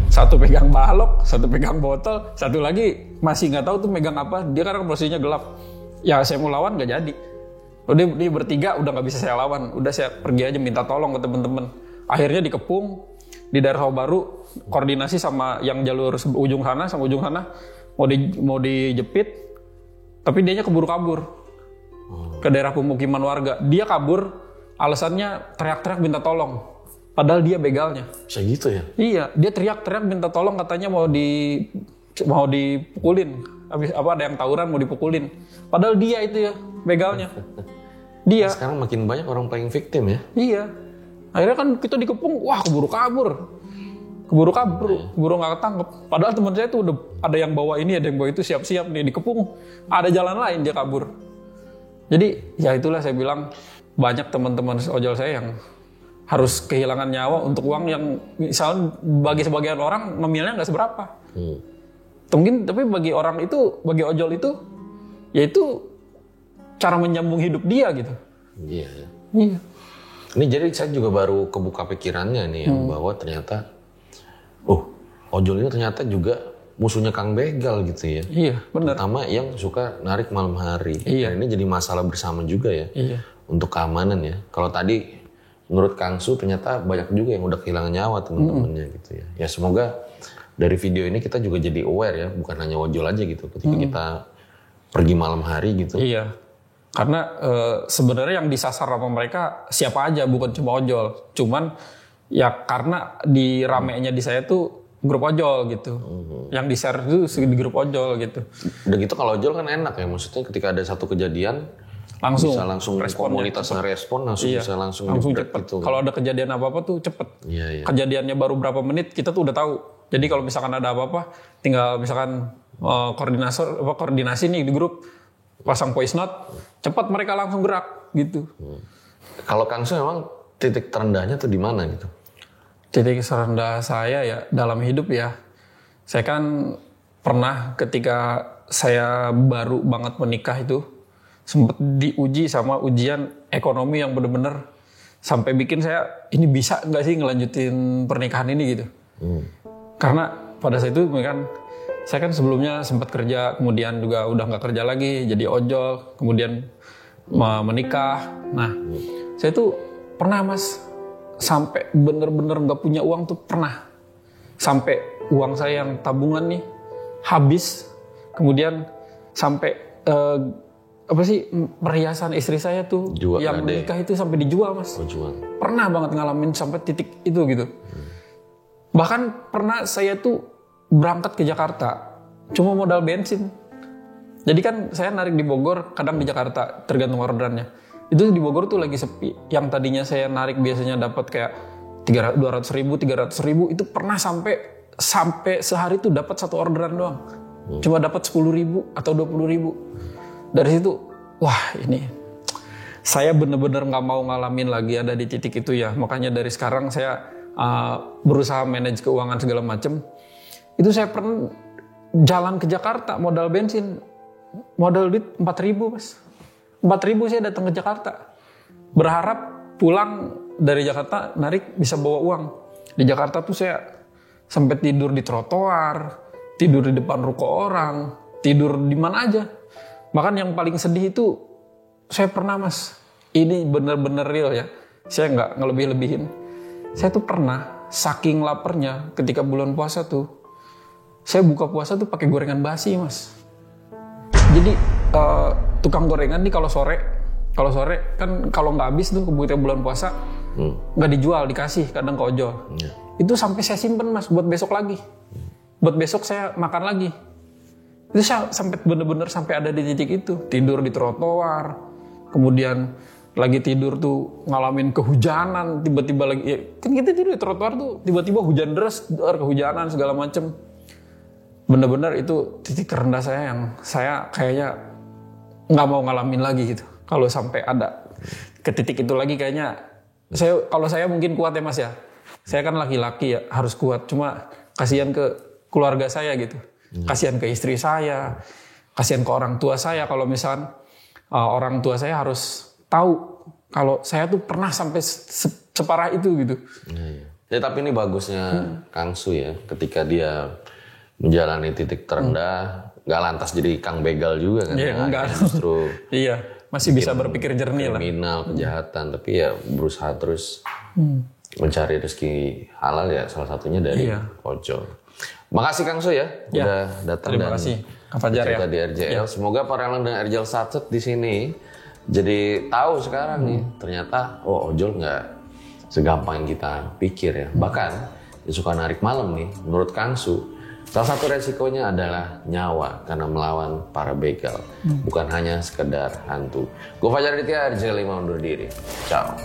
Satu pegang balok, satu pegang botol, satu lagi masih nggak tahu tuh megang apa. Dia karena posisinya gelap. Ya saya mau lawan nggak jadi. Udah dia bertiga udah nggak bisa saya lawan. Udah saya pergi aja minta tolong ke temen-temen. Akhirnya dikepung di daerah Sawah Baru, koordinasi sama yang jalur ujung sana sama ujung sana mau dijepit, tapi dianya kabur ke daerah pemukiman warga. Dia kabur, alasannya teriak-teriak minta tolong. Padahal dia begalnya. Bisa gitu ya? Iya, dia teriak-teriak minta tolong, katanya mau dipukulin. Habis ada yang tawuran mau dipukulin. Padahal dia itu ya begalnya. Dia. Sekarang makin banyak orang playing victim ya? Iya. Akhirnya kan kita dikepung, wah keburu kabur, nggak ketangkep. Padahal teman saya tuh udah ada yang bawa ini, ada yang bawa itu, siap-siap nih dikepung. Ada jalan lain dia kabur. Jadi ya itulah saya bilang banyak teman-teman ojol saya yang harus kehilangan nyawa untuk uang yang misalnya bagi sebagian orang nominalnya nggak seberapa. Mungkin tapi bagi ojol itu, yaitu cara menyambung hidup dia gitu. Iya. Iya. Ini jadi saya juga baru kebuka pikirannya nih bahwa ternyata, ojol ini ternyata juga musuhnya Kang Begal gitu ya. Iya, benar. Terutama yang suka narik malam hari. Iya. Dan ini jadi masalah bersama juga ya. Iya. Untuk keamanan ya. Kalau tadi menurut Kang Su ternyata banyak juga yang udah kehilangan nyawa teman-temannya gitu ya. Ya semoga dari video ini kita juga jadi aware ya, bukan hanya ojol aja gitu ketika kita pergi malam hari gitu. Iya. Karena sebenarnya yang disasar sama mereka siapa aja, bukan cuma ojol. Cuman Ya karena di ramenya di saya tuh grup ojol gitu. Yang di share itu di grup ojol gitu. Udah gitu kalau ojol kan enak ya, maksudnya ketika ada satu kejadian Langsung bisa langsung komunitasnya respon langsung bisa langsung cepet. gitu. Kalau ada kejadian apa-apa tuh cepet. Iya. Kejadiannya baru berapa menit kita tuh udah tahu. Jadi kalau misalkan ada apa-apa, tinggal misalkan koordinasi nih di grup, pasang voice note, cepat mereka langsung gerak gitu. Kalau Kang Su memang titik terendahnya tuh di mana gitu? Titik terendah saya ya dalam hidup ya, saya kan pernah ketika saya baru banget menikah itu sempat diuji sama ujian ekonomi yang bener-bener sampai bikin saya ini bisa nggak sih ngelanjutin pernikahan ini gitu. Karena pada saat itu kan saya kan sebelumnya sempat kerja, kemudian juga udah nggak kerja lagi, jadi ojol, kemudian menikah. Nah, saya tuh pernah Mas sampai bener-bener nggak punya uang tuh pernah. Sampai uang saya yang tabungan nih habis, kemudian sampai perhiasan istri saya tuh Jual, yang menikah itu sampai dijual Mas. Pernah banget ngalamin sampai titik itu gitu. Bahkan pernah saya tuh berangkat ke Jakarta cuma modal bensin. Jadi kan saya narik di Bogor, kadang di Jakarta tergantung orderannya. Itu di Bogor tuh lagi sepi. Yang tadinya saya narik biasanya dapat kayak 200.000, 300.000, itu pernah sampai sehari tuh dapat satu orderan doang. Cuma dapat 10.000 atau 20.000. Dari situ, wah ini saya bener-bener nggak mau ngalamin lagi ada di titik itu ya. Makanya dari sekarang saya berusaha manage keuangan segala macem. Itu saya pernah jalan ke Jakarta modal bensin, modal duit 4.000 Mas. 4.000 saya datang ke Jakarta. Berharap pulang dari Jakarta narik bisa bawa uang. Di Jakarta tuh saya sampai tidur di trotoar, tidur di depan ruko orang, tidur di mana aja. Bahkan yang paling sedih itu saya pernah Mas, ini bener-bener real ya. Saya nggak ngelebih-lebihin. Saya tuh pernah saking laparnya ketika bulan puasa tuh, saya buka puasa tuh pakai gorengan basi Mas. Jadi tukang gorengan nih kalau sore kan kalau nggak habis tuh kebutuhan bulan puasa nggak dijual, dikasih kadang ke ojol. Itu sampai saya simpen Mas buat besok lagi. Buat besok saya makan lagi. Itu saya sampai bener-bener sampai ada di titik itu, tidur di trotoar, kemudian lagi tidur tuh ngalamin kehujanan, tiba-tiba lagi ya, kan kita tidur di trotoar tuh tiba-tiba hujan deras, kehujanan segala macem. Bener-bener itu titik terendah saya yang saya kayaknya nggak mau ngalamin lagi gitu. Kalau sampai ada ke titik itu lagi kayaknya kalau saya mungkin kuat ya Mas ya. Saya kan laki-laki ya harus kuat. Cuma kasihan ke keluarga saya gitu. Kasihan ke istri saya, kasihan ke orang tua saya kalau misalkan orang tua saya harus tahu kalau saya tuh pernah sampai separah itu gitu. Ya tapi ini bagusnya Kang Su ya, ketika dia menjalani titik terendah, nggak lantas jadi Kang Begal juga kan? Iya, enggak. Justru iya, masih bisa berpikir jernih lah. Kriminal, kejahatan, tapi ya berusaha terus mencari rezeki halal ya, salah satunya dari ojol. Makasih Kang Su ya, udah datang. Terima kasih Kang Fajar ya. Di RJL. Semoga para yang dengar RJL Satset di sini jadi tahu sekarang nih, ternyata ojol nggak segampang yang kita pikir ya. Bahkan dia suka narik malam nih, menurut Kang Su, salah satu resikonya adalah nyawa karena melawan para begal, bukan hanya sekedar hantu. Gue Fajar Aditya, RJL 5 undur diri. Ciao.